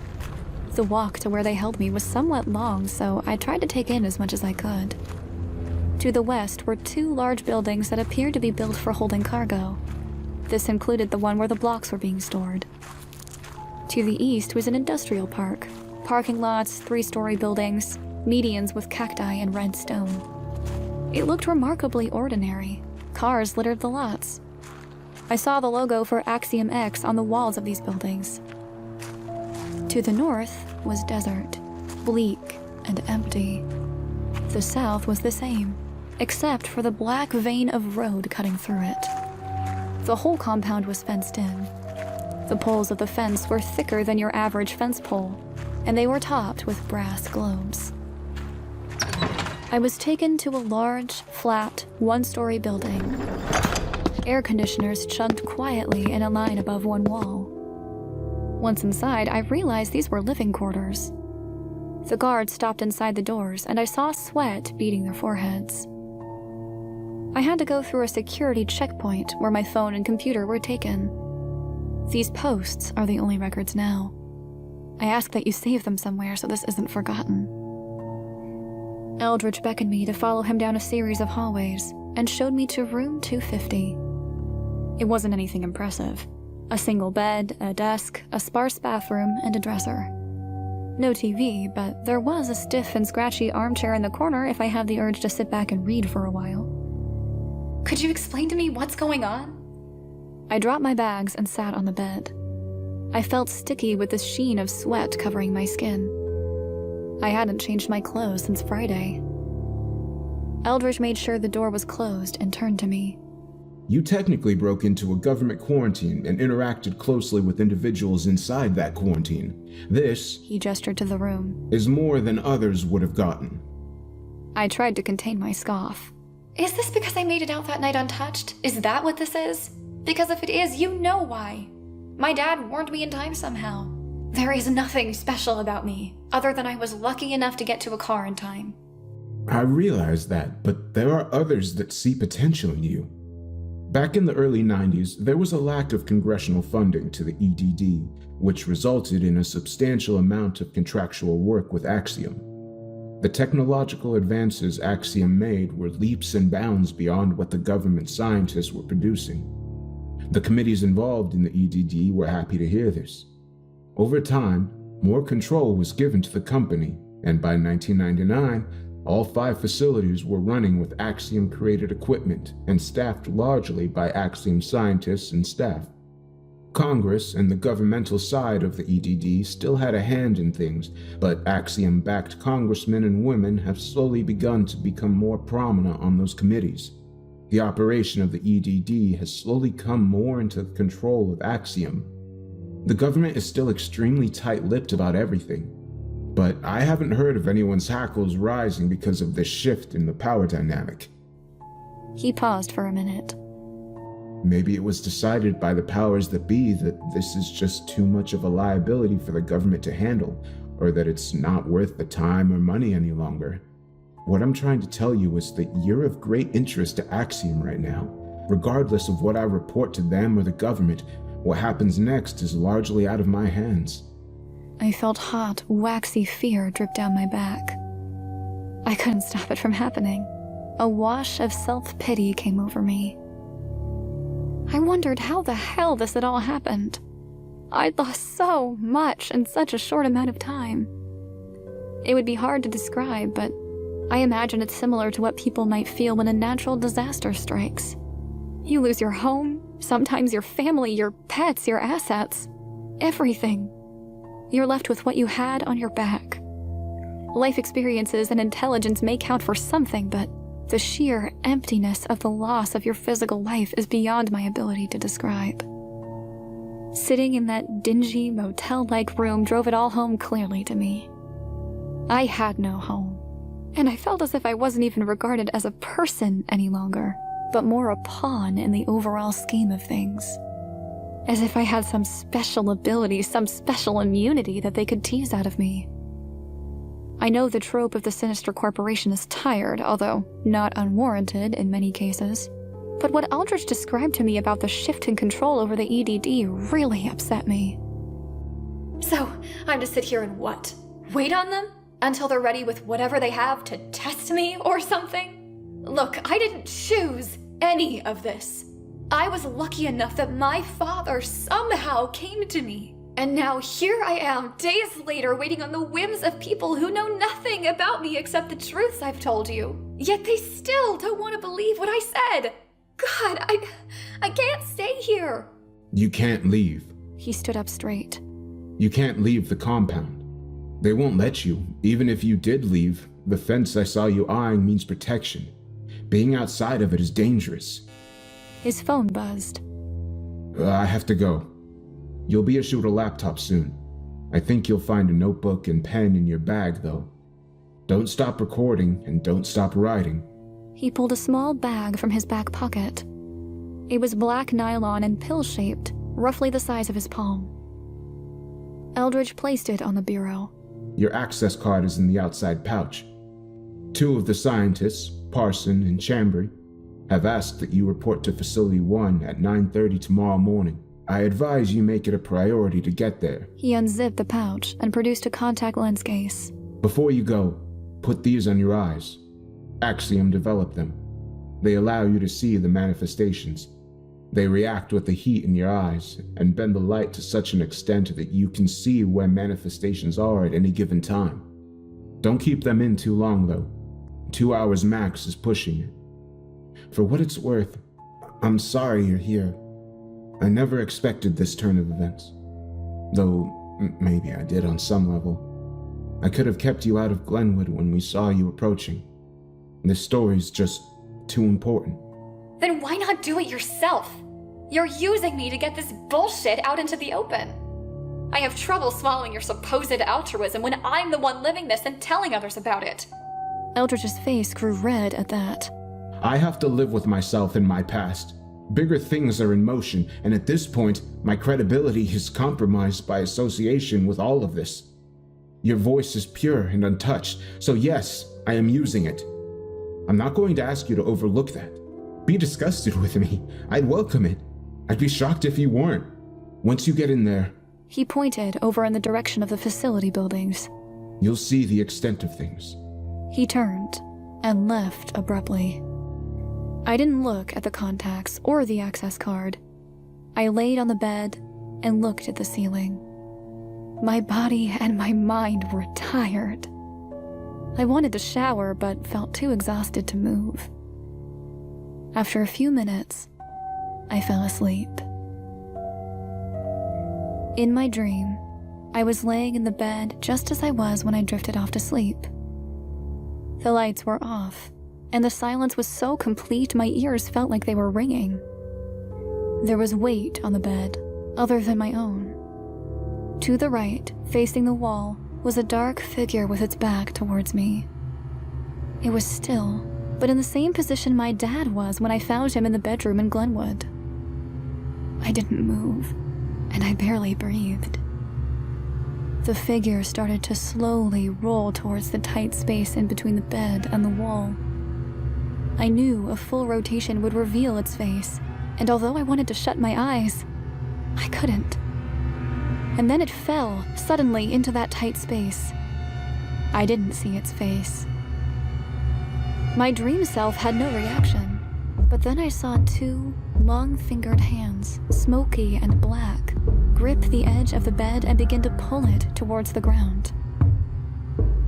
Speaker 2: The walk to where they held me was somewhat long, so I tried to take in as much as I could. To the west were two large buildings that appeared to be built for holding cargo. This included the one where the blocks were being stored. To the east was an industrial park, parking lots, 3-story buildings, medians with cacti and red stone. It looked remarkably ordinary. Cars littered the lots. I saw the logo for Axiom X on the walls of these buildings. To the north was desert, bleak and empty. The south was the same, except for the black vein of road cutting through it. The whole compound was fenced in. The poles of the fence were thicker than your average fence pole, and they were topped with brass globes. I was taken to a large, flat, 1-story building. Air conditioners chugged quietly in a line above one wall. Once inside, I realized these were living quarters. The guards stopped inside the doors, and I saw sweat beading their foreheads. I had to go through a security checkpoint where my phone and computer were taken. These posts are the only records now. I ask that you save them somewhere so this isn't forgotten. Eldridge beckoned me to follow him down a series of hallways and showed me to room 250. It wasn't anything impressive. A single bed, a desk, a sparse bathroom, and a dresser. No TV, but there was a stiff and scratchy armchair in the corner if I had the urge to sit back and read for a while. Could you explain to me what's going on? I dropped my bags and sat on the bed. I felt sticky with the sheen of sweat covering my skin. I hadn't changed my clothes since Friday. Eldridge made sure the door was closed and turned to me.
Speaker 6: You technically broke into a government quarantine and interacted closely with individuals inside that quarantine. This,
Speaker 2: He gestured to the room,
Speaker 6: is more than others would have gotten.
Speaker 2: I tried to contain my scoff. Is this because I made it out that night untouched? Is that what this is? Because if it is, you know why. My dad warned me in time somehow. There is nothing special about me, other than I was lucky enough to get to a car in time.
Speaker 6: I realize that, but there are others that see potential in you. Back in the early 90s, there was a lack of congressional funding to the EDD, which resulted in a substantial amount of contractual work with Axiom. The technological advances Axiom made were leaps and bounds beyond what the government scientists were producing. The committees involved in the EDD were happy to hear this. Over time, more control was given to the company, and by 1999, all 5 facilities were running with Axiom-created equipment and staffed largely by Axiom scientists and staff. Congress and the governmental side of the EDD still had a hand in things, but Axiom-backed congressmen and women have slowly begun to become more prominent on those committees. The operation of the EDD has slowly come more into the control of Axiom. The government is still extremely tight-lipped about everything, but I haven't heard of anyone's hackles rising because of this shift in the power dynamic.
Speaker 2: He paused for a minute.
Speaker 6: Maybe it was decided by the powers that be that this is just too much of a liability for the government to handle, or that it's not worth the time or money any longer. What I'm trying to tell you is that you're of great interest to Axiom right now. Regardless of what I report to them or the government, what happens next is largely out of my hands.
Speaker 2: I felt hot, waxy fear drip down my back. I couldn't stop it from happening. A wash of self-pity came over me. I wondered how the hell this had all happened. I'd lost so much in such a short amount of time. It would be hard to describe, but I imagine it's similar to what people might feel when a natural disaster strikes. You lose your home, sometimes your family, your pets, your assets, everything. You're left with what you had on your back. Life experiences and intelligence may count for something, but the sheer emptiness of the loss of your physical life is beyond my ability to describe. Sitting in that dingy, motel-like room drove it all home clearly to me. I had no home, and I felt as if I wasn't even regarded as a person any longer, but more a pawn in the overall scheme of things. As if I had some special ability, some special immunity that they could tease out of me. I know the trope of the sinister corporation is tired, although not unwarranted in many cases. But what Aldrich described to me about the shift in control over the EDD really upset me.
Speaker 8: So, I'm to sit here and what? Wait on them? Until they're ready with whatever they have to test me or something? Look, I didn't choose any of this. I was lucky enough that my father somehow came to me. And now here I am, days later, waiting on the whims of people who know nothing about me except the truths I've told you. Yet they still don't want to believe what I said. God, I can't stay here.
Speaker 6: You can't leave.
Speaker 2: He stood up straight.
Speaker 6: You can't leave the compound. They won't let you. Even if you did leave, the fence I saw you eyeing means protection. Being outside of it is dangerous.
Speaker 2: His phone buzzed.
Speaker 6: I have to go. You'll be issued a laptop soon. I think you'll find a notebook and pen in your bag, though. Don't stop recording and don't stop writing.
Speaker 2: He pulled a small bag from his back pocket. It was black nylon and pill-shaped, roughly the size of his palm. Eldridge placed it on the bureau.
Speaker 6: Your access card is in the outside pouch. 2 of the scientists, Parson and Chambry, have asked that you report to Facility 1 at 9:30 tomorrow morning. I advise you make it a priority to get there.
Speaker 2: He unzipped the pouch and produced a contact lens case.
Speaker 6: Before you go, put these on your eyes. Axiom developed them. They allow you to see the manifestations. They react with the heat in your eyes and bend the light to such an extent that you can see where manifestations are at any given time. Don't keep them in too long, though. 2 hours max is pushing it. For what it's worth, I'm sorry you're here. I never expected this turn of events. Though, maybe I did on some level. I could have kept you out of Glenwood when we saw you approaching. This story's just too important.
Speaker 8: Then why not do it yourself? You're using me to get this bullshit out into the open. I have trouble swallowing your supposed altruism when I'm the one living this and telling others about it.
Speaker 2: Eldridge's face grew red at that.
Speaker 6: I have to live with myself in my past. Bigger things are in motion, and at this point, my credibility is compromised by association with all of this. Your voice is pure and untouched, so yes, I am using it. I'm not going to ask you to overlook that. Be disgusted with me. I'd welcome it. I'd be shocked if you weren't. Once you get in there,
Speaker 2: He pointed over in the direction of the facility buildings.
Speaker 6: you'll see the extent of things.
Speaker 2: He turned and left abruptly. I didn't look at the contacts or the access card. I laid on the bed and looked at the ceiling. My body and my mind were tired. I wanted to shower, but felt too exhausted to move. After a few minutes, I fell asleep. In my dream, I was laying in the bed just as I was when I drifted off to sleep. The lights were off, and the silence was so complete my ears felt like they were ringing. There was weight on the bed, other than my own. To the right, facing the wall, was a dark figure with its back towards me. It was still, but in the same position my dad was when I found him in the bedroom in Glenwood. I didn't move, and I barely breathed. The figure started to slowly roll towards the tight space in between the bed and the wall. I knew a full rotation would reveal its face, and although I wanted to shut my eyes, I couldn't. And then it fell suddenly into that tight space. I didn't see its face. My dream self had no reaction, but then I saw two long-fingered hands, smoky and black, grip the edge of the bed and begin to pull it towards the ground.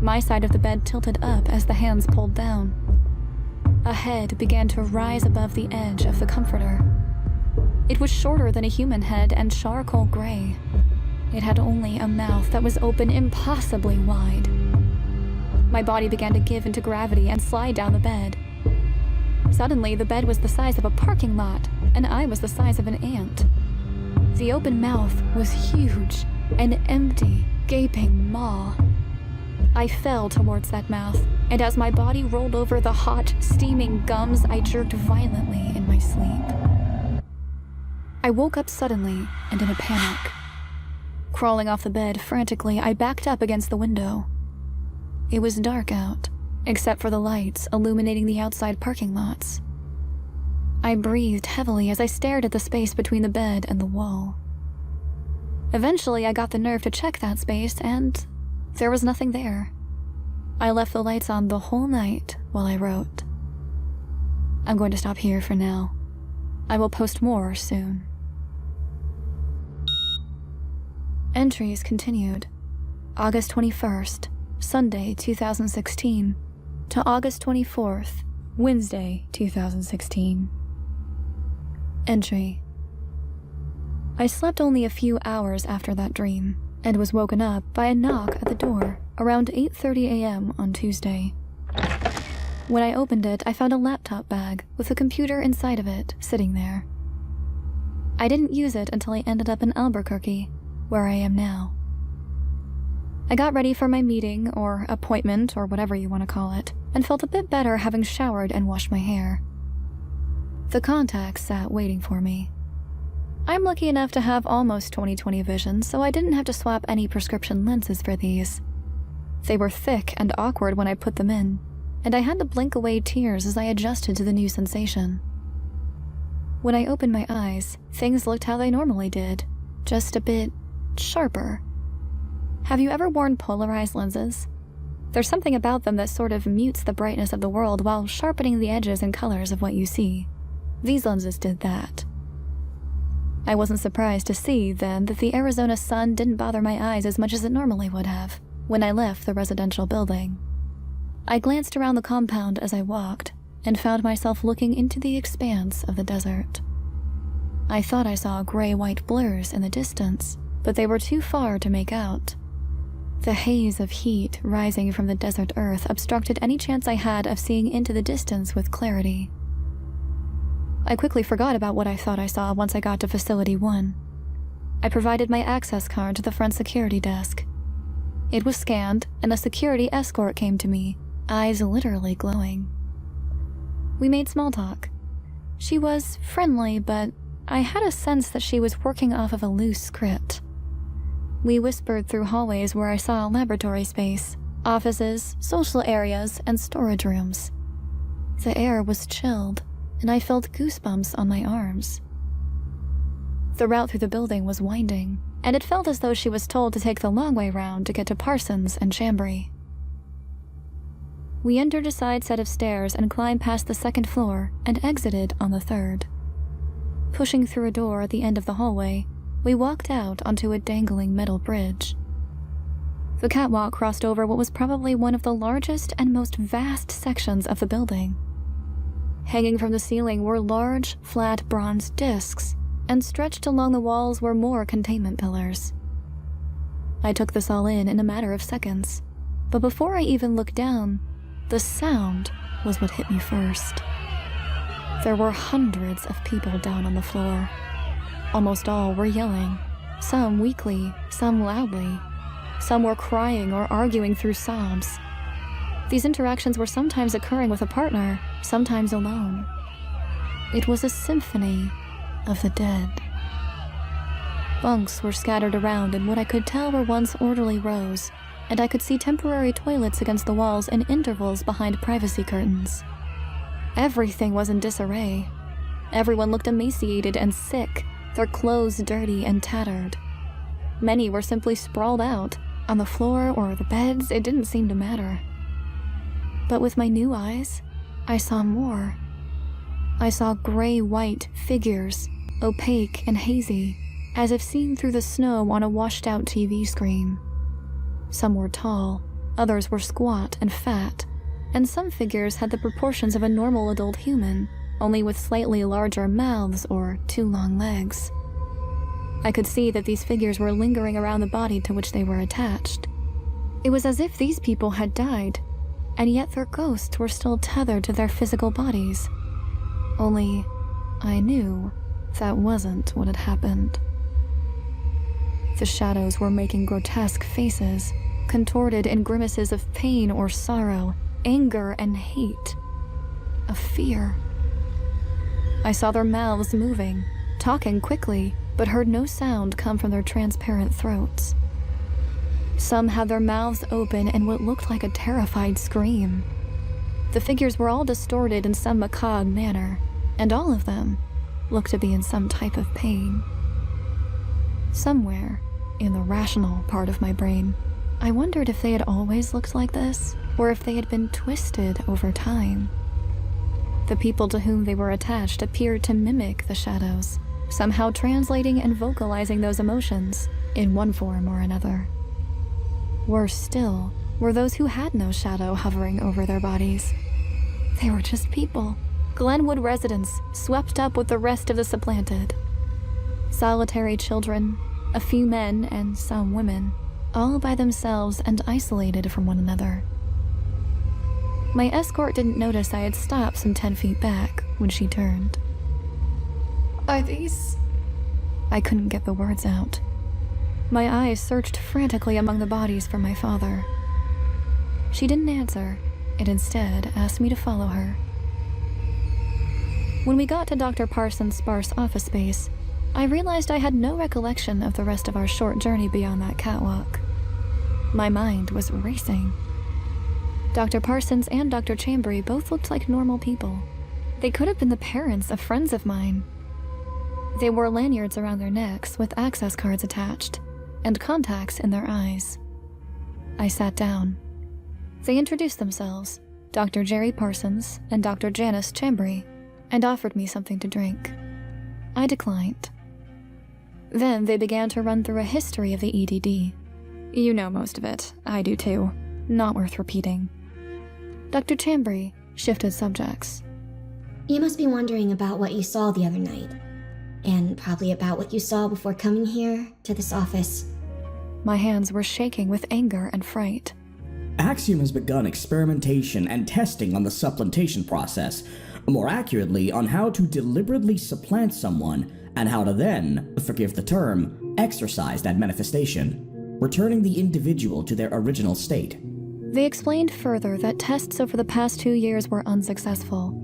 Speaker 2: My side of the bed tilted up as the hands pulled down. A head began to rise above the edge of the comforter. It was shorter than a human head and charcoal gray. It had only a mouth that was open impossibly wide. My body began to give into gravity and slide down the bed. Suddenly, the bed was the size of a parking lot, and I was the size of an ant. The open mouth was huge, an empty, gaping maw. I fell towards that mouth, and as my body rolled over the hot, steaming gums, I jerked violently in my sleep. I woke up suddenly and in a panic. Crawling off the bed frantically, I backed up against the window. It was dark out, except for the lights illuminating the outside parking lots. I breathed heavily as I stared at the space between the bed and the wall. Eventually, I got the nerve to check that space, and there was nothing there. I left the lights on the whole night while I wrote. I'm going to stop here for now. I will post more soon. Entries continued. August 21st, Sunday 2016, to August 24th, Wednesday 2016. Entry. I slept only a few hours after that dream, and was woken up by a knock at the door around 8:30 a.m. on Tuesday. When I opened it, I found a laptop bag with a computer inside of it sitting there. I didn't use it until I ended up in Albuquerque, where I am now. I got ready for my meeting, or appointment, or whatever you want to call it, and felt a bit better having showered and washed my hair. The contacts sat waiting for me. I'm lucky enough to have almost 20/20 vision, so I didn't have to swap any prescription lenses for these. They were thick and awkward when I put them in, and I had to blink away tears as I adjusted to the new sensation. When I opened my eyes, things looked how they normally did, just a bit sharper. Have you ever worn polarized lenses? There's something about them that sort of mutes the brightness of the world while sharpening the edges and colors of what you see. These lenses did that. I wasn't surprised to see, then, that the Arizona sun didn't bother my eyes as much as it normally would have when I left the residential building. I glanced around the compound as I walked and found myself looking into the expanse of the desert. I thought I saw gray-white blurs in the distance, but they were too far to make out. The haze of heat rising from the desert earth obstructed any chance I had of seeing into the distance with clarity. I quickly forgot about what I thought I saw once I got to Facility 1. I provided my access card to the front security desk. It was scanned, and a security escort came to me, eyes literally glowing. We made small talk. She was friendly, but I had a sense that she was working off of a loose script. We whispered through hallways where I saw laboratory space, offices, social areas, and storage rooms. The air was chilled, and I felt goosebumps on my arms. The route through the building was winding, and it felt as though she was told to take the long way round to get to Parsons and Chambry. We entered a side set of stairs and climbed past the second floor and exited on the third. Pushing through a door at the end of the hallway, we walked out onto a dangling metal bridge. The catwalk crossed over what was probably one of the largest and most vast sections of the building. Hanging from the ceiling were large, flat bronze discs, and stretched along the walls were more containment pillars. I took this all in a matter of seconds, but before I even looked down, the sound was what hit me first. There were hundreds of people down on the floor. Almost all were yelling, some weakly, some loudly. Some were crying or arguing through sobs. These interactions were sometimes occurring with a partner, sometimes alone. It was a symphony of the dead. Bunks were scattered around in what I could tell were once orderly rows, and I could see temporary toilets against the walls in intervals behind privacy curtains. Everything was in disarray. Everyone looked emaciated and sick, their clothes dirty and tattered. Many were simply sprawled out, on the floor or the beds, it didn't seem to matter. But with my new eyes, I saw more. I saw gray-white figures, opaque and hazy, as if seen through the snow on a washed-out TV screen. Some were tall, others were squat and fat, and some figures had the proportions of a normal adult human, only with slightly larger mouths or too long legs. I could see that these figures were lingering around the body to which they were attached. It was as if these people had died, and yet their ghosts were still tethered to their physical bodies. Only, I knew that wasn't what had happened. The shadows were making grotesque faces, contorted in grimaces of pain or sorrow, anger and hate, of fear. I saw their mouths moving, talking quickly, but heard no sound come from their transparent throats. Some had their mouths open in what looked like a terrified scream. The figures were all distorted in some macabre manner, and all of them looked to be in some type of pain. Somewhere, in the rational part of my brain, I wondered if they had always looked like this, or if they had been twisted over time. The people to whom they were attached appeared to mimic the shadows, somehow translating and vocalizing those emotions in one form or another. Worse still were those who had no shadow hovering over their bodies. They were just people, Glenwood residents swept up with the rest of the supplanted. Solitary children, a few men and some women, all by themselves and isolated from one another. My escort didn't notice I had stopped some 10 feet back when she turned.
Speaker 8: Are these...
Speaker 2: I couldn't get the words out. My eyes searched frantically among the bodies for my father. She didn't answer, and instead asked me to follow her. When we got to Dr. Parsons' sparse office space, I realized I had no recollection of the rest of our short journey beyond that catwalk. My mind was racing. Dr. Parsons and Dr. Chambry both looked like normal people. They could have been the parents of friends of mine. They wore lanyards around their necks with access cards attached, and contacts in their eyes. I sat down. They introduced themselves, Dr. Jerry Parsons and Dr. Janice Chambry, and offered me something to drink. I declined. Then they began to run through a history of the EDD. You know most of it. I do too. Not worth repeating. Dr. Chambry shifted subjects.
Speaker 4: You must be wondering about what you saw the other night. And probably about what you saw before coming here to this office.
Speaker 2: My hands were shaking with anger and fright.
Speaker 5: Axiom has begun experimentation and testing on the supplantation process, more accurately on how to deliberately supplant someone and how to then, forgive the term, exercise that manifestation, returning the individual to their original state.
Speaker 2: They explained further that tests over the past 2 years were unsuccessful.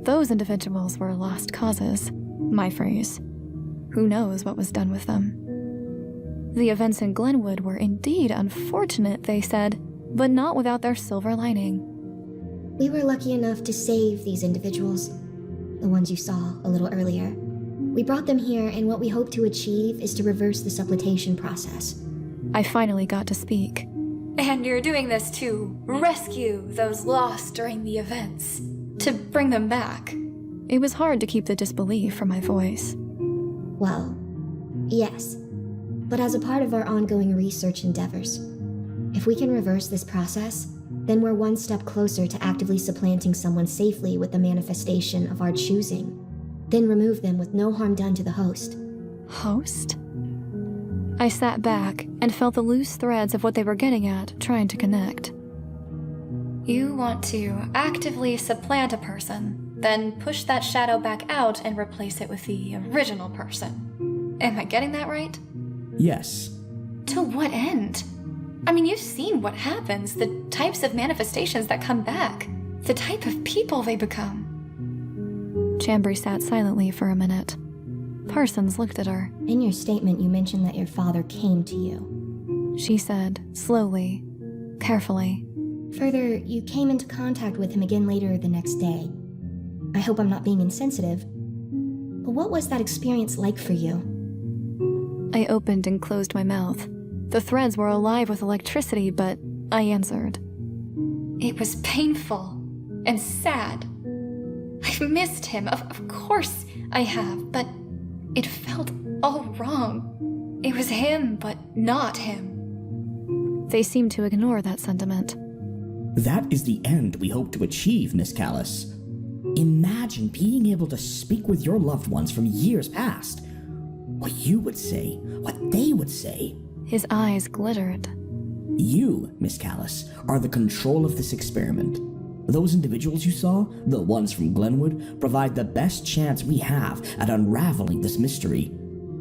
Speaker 2: Those individuals were lost causes, my phrase. Who knows what was done with them? The events in Glenwood were indeed unfortunate, they said, but not without their silver lining.
Speaker 4: We were lucky enough to save these individuals, the ones you saw a little earlier. We brought them here, and what we hope to achieve is to reverse the supplantation process.
Speaker 2: I finally got to speak.
Speaker 8: And you're doing this to rescue those lost during the events, to bring them back.
Speaker 2: It was hard to keep the disbelief from my voice.
Speaker 4: Well, yes. But as a part of our ongoing research endeavors, if we can reverse this process, then we're one step closer to actively supplanting someone safely with the manifestation of our choosing. Then remove them with no harm done to the host.
Speaker 2: Host? I sat back and felt the loose threads of what they were getting at, trying to connect.
Speaker 8: You want to actively supplant a person, then push that shadow back out and replace it with the original person. Am I getting that right?
Speaker 5: Yes.
Speaker 8: To what end? I mean, you've seen what happens, the types of manifestations that come back, the type of people they become.
Speaker 2: Chambry sat silently for a minute. Parsons looked at her.
Speaker 4: In your statement, you mentioned that your father came to you.
Speaker 2: She said, slowly, carefully.
Speaker 4: Further, you came into contact with him again later the next day. I hope I'm not being insensitive, but what was that experience like for you?
Speaker 2: I opened and closed my mouth. The threads were alive with electricity, but I answered.
Speaker 8: It was painful and sad. I've missed him, of course I have, but it felt all wrong. It was him, but not him.
Speaker 2: They seemed to ignore that sentiment.
Speaker 5: That is the end we hope to achieve, Miss Callis. Imagine being able to speak with your loved ones from years past. What you would say, what they would say.
Speaker 2: His eyes glittered.
Speaker 5: You, Miss Callis, are the control of this experiment. Those individuals you saw, the ones from Glenwood, provide the best chance we have at unraveling this mystery.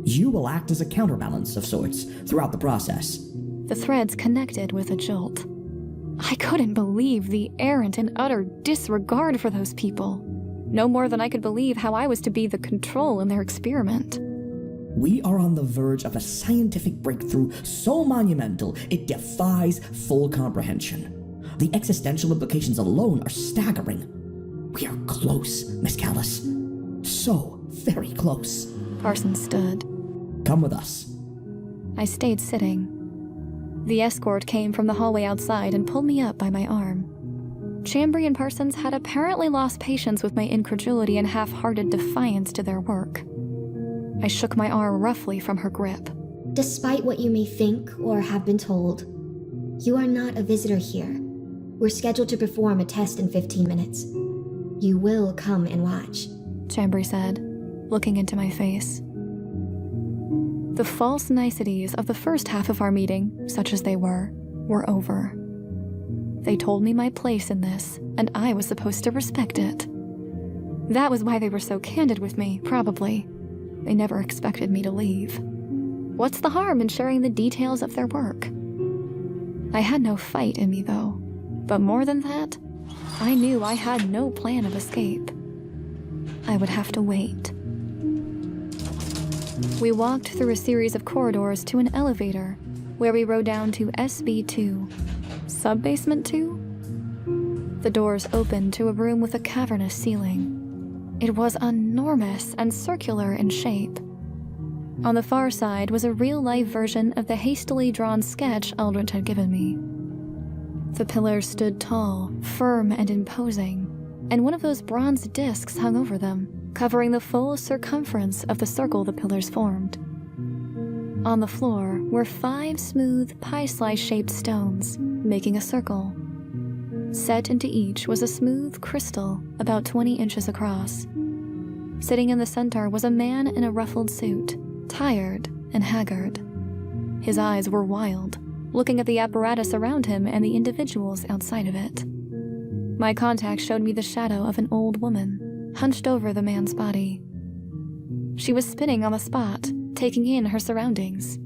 Speaker 5: You will act as a counterbalance of sorts throughout the process.
Speaker 2: The threads connected with a jolt. I couldn't believe the errant and utter disregard for those people. No more than I could believe how I was to be the control in their experiment.
Speaker 5: We are on the verge of a scientific breakthrough so monumental it defies full comprehension. The existential implications alone are staggering. We are close, Miss Callis. So very close.
Speaker 2: Parsons stood.
Speaker 5: Come with us.
Speaker 2: I stayed sitting. The escort came from the hallway outside and pulled me up by my arm. Chambry and Parsons had apparently lost patience with my incredulity and half-hearted defiance to their work. I shook my arm roughly from her grip.
Speaker 4: Despite what you may think or have been told, you are not a visitor here. We're scheduled to perform a test in 15 minutes. You will come and watch,
Speaker 2: Chambry said, looking into my face. The false niceties of the first half of our meeting, such as they were over. They told me my place in this, and I was supposed to respect it. That was why they were so candid with me, probably. They never expected me to leave. What's the harm in sharing the details of their work? I had no fight in me, though. But more than that, I knew I had no plan of escape. I would have to wait. We walked through a series of corridors to an elevator, where we rode down to SB2. Sub-basement 2? The doors opened to a room with a cavernous ceiling. It was enormous and circular in shape. On the far side was a real-life version of the hastily drawn sketch Eldritch had given me. The pillars stood tall, firm, and imposing, and one of those bronze discs hung over them, covering the full circumference of the circle the pillars formed. On the floor were 5 smooth, pie-slice-shaped stones, making a circle. Set into each was a smooth crystal about 20 inches across. Sitting in the center was a man in a ruffled suit, tired and haggard. His eyes were wild, looking at the apparatus around him and the individuals outside of it. My contact showed me the shadow of an old woman, hunched over the man's body. She was spinning on the spot, taking in her surroundings.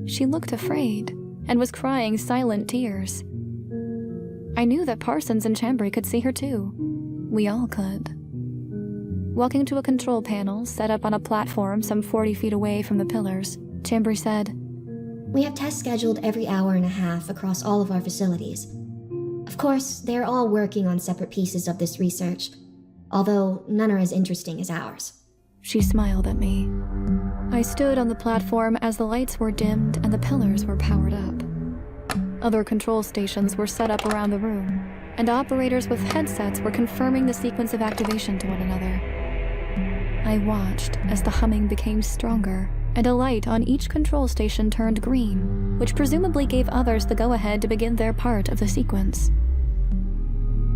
Speaker 2: She looked afraid and was crying silent tears. I knew that Parsons and Chambry could see her too. We all could. Walking to a control panel set up on a platform some 40 feet away from the pillars, Chambry said,
Speaker 4: "We have tests scheduled every hour and a half across all of our facilities. Of course, they're all working on separate pieces of this research, although none are as interesting as ours."
Speaker 2: She smiled at me. I stood on the platform as the lights were dimmed and the pillars were powered up. Other control stations were set up around the room, and operators with headsets were confirming the sequence of activation to one another. I watched as the humming became stronger, and a light on each control station turned green, which presumably gave others the go-ahead to begin their part of the sequence.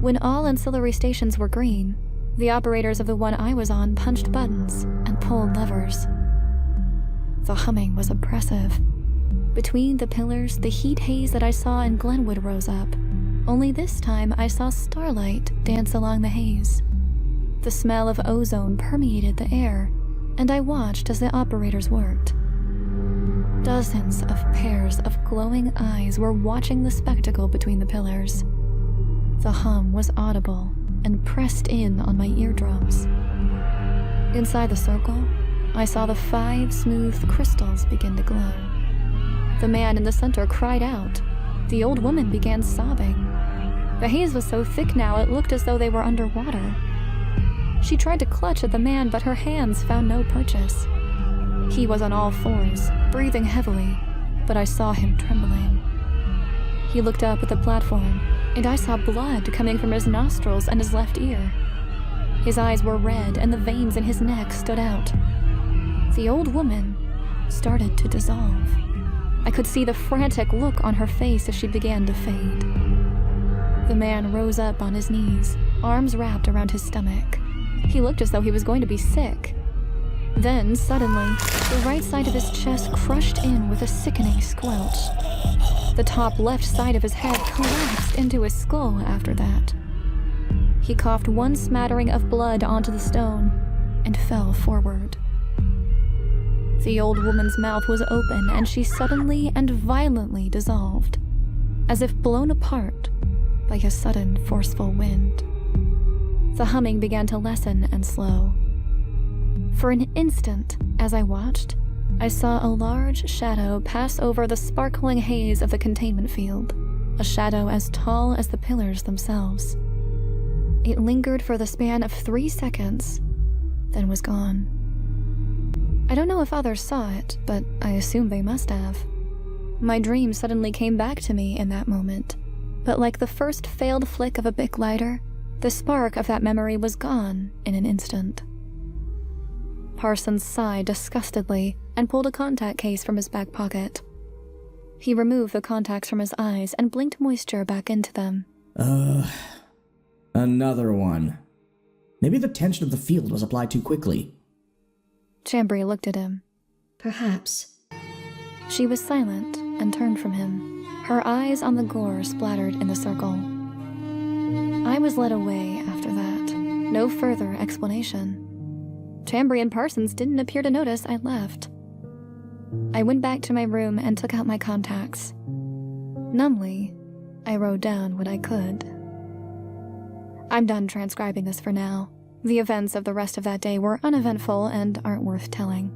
Speaker 2: When all ancillary stations were green, the operators of the one I was on punched buttons and pulled levers. The humming was oppressive. Between the pillars, the heat haze that I saw in Glenwood rose up, only this time I saw starlight dance along the haze. The smell of ozone permeated the air, and I watched as the operators worked. Dozens of pairs of glowing eyes were watching the spectacle between the pillars. The hum was audible and pressed in on my eardrums. Inside the circle, I saw the 5 smooth crystals begin to glow. The man in the center cried out. The old woman began sobbing. The haze was so thick now it looked as though they were underwater. She tried to clutch at the man, but her hands found no purchase. He was on all fours, breathing heavily, but I saw him trembling. He looked up at the platform, and I saw blood coming from his nostrils and his left ear. His eyes were red, and the veins in his neck stood out. The old woman started to dissolve. I could see the frantic look on her face as she began to fade. The man rose up on his knees, arms wrapped around his stomach. He looked as though he was going to be sick. Then, suddenly, the right side of his chest crushed in with a sickening squelch. The top left side of his head collapsed into his skull after that. He coughed one smattering of blood onto the stone and fell forward. The old woman's mouth was open, and she suddenly and violently dissolved, as if blown apart by a sudden forceful wind. The humming began to lessen and slow. For an instant, as I watched, I saw a large shadow pass over the sparkling haze of the containment field, a shadow as tall as the pillars themselves. It lingered for the span of 3 seconds, then was gone. I don't know if others saw it, but I assume they must have. My dream suddenly came back to me in that moment, but like the first failed flick of a Bic lighter, the spark of that memory was gone in an instant. Parsons sighed disgustedly and pulled a contact case from his back pocket. He removed the contacts from his eyes and blinked moisture back into them.
Speaker 5: Another one. Maybe the tension of the field was applied too quickly.
Speaker 2: Chambry looked at him.
Speaker 4: Perhaps.
Speaker 2: She was silent and turned from him, her eyes on the gore splattered in the circle. I was led away after that. No further explanation. Chambry and Parsons didn't appear to notice I left. I went back to my room and took out my contacts. Numbly, I wrote down what I could. I'm done transcribing this for now. The events of the rest of that day were uneventful and aren't worth telling.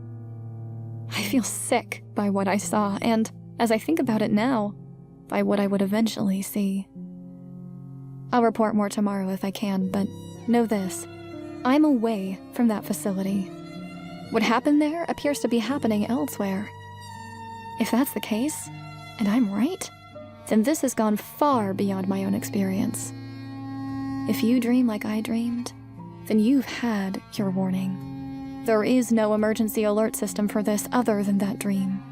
Speaker 2: I feel sick by what I saw, and, as I think about it now, by what I would eventually see. I'll report more tomorrow if I can, but know this. I'm away from that facility. What happened there appears to be happening elsewhere. If that's the case, and I'm right, then this has gone far beyond my own experience. If you dream like I dreamed, then you've had your warning. There is no emergency alert system for this other than that dream.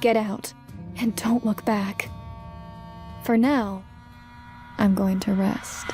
Speaker 2: Get out, and don't look back. For now, I'm going to rest.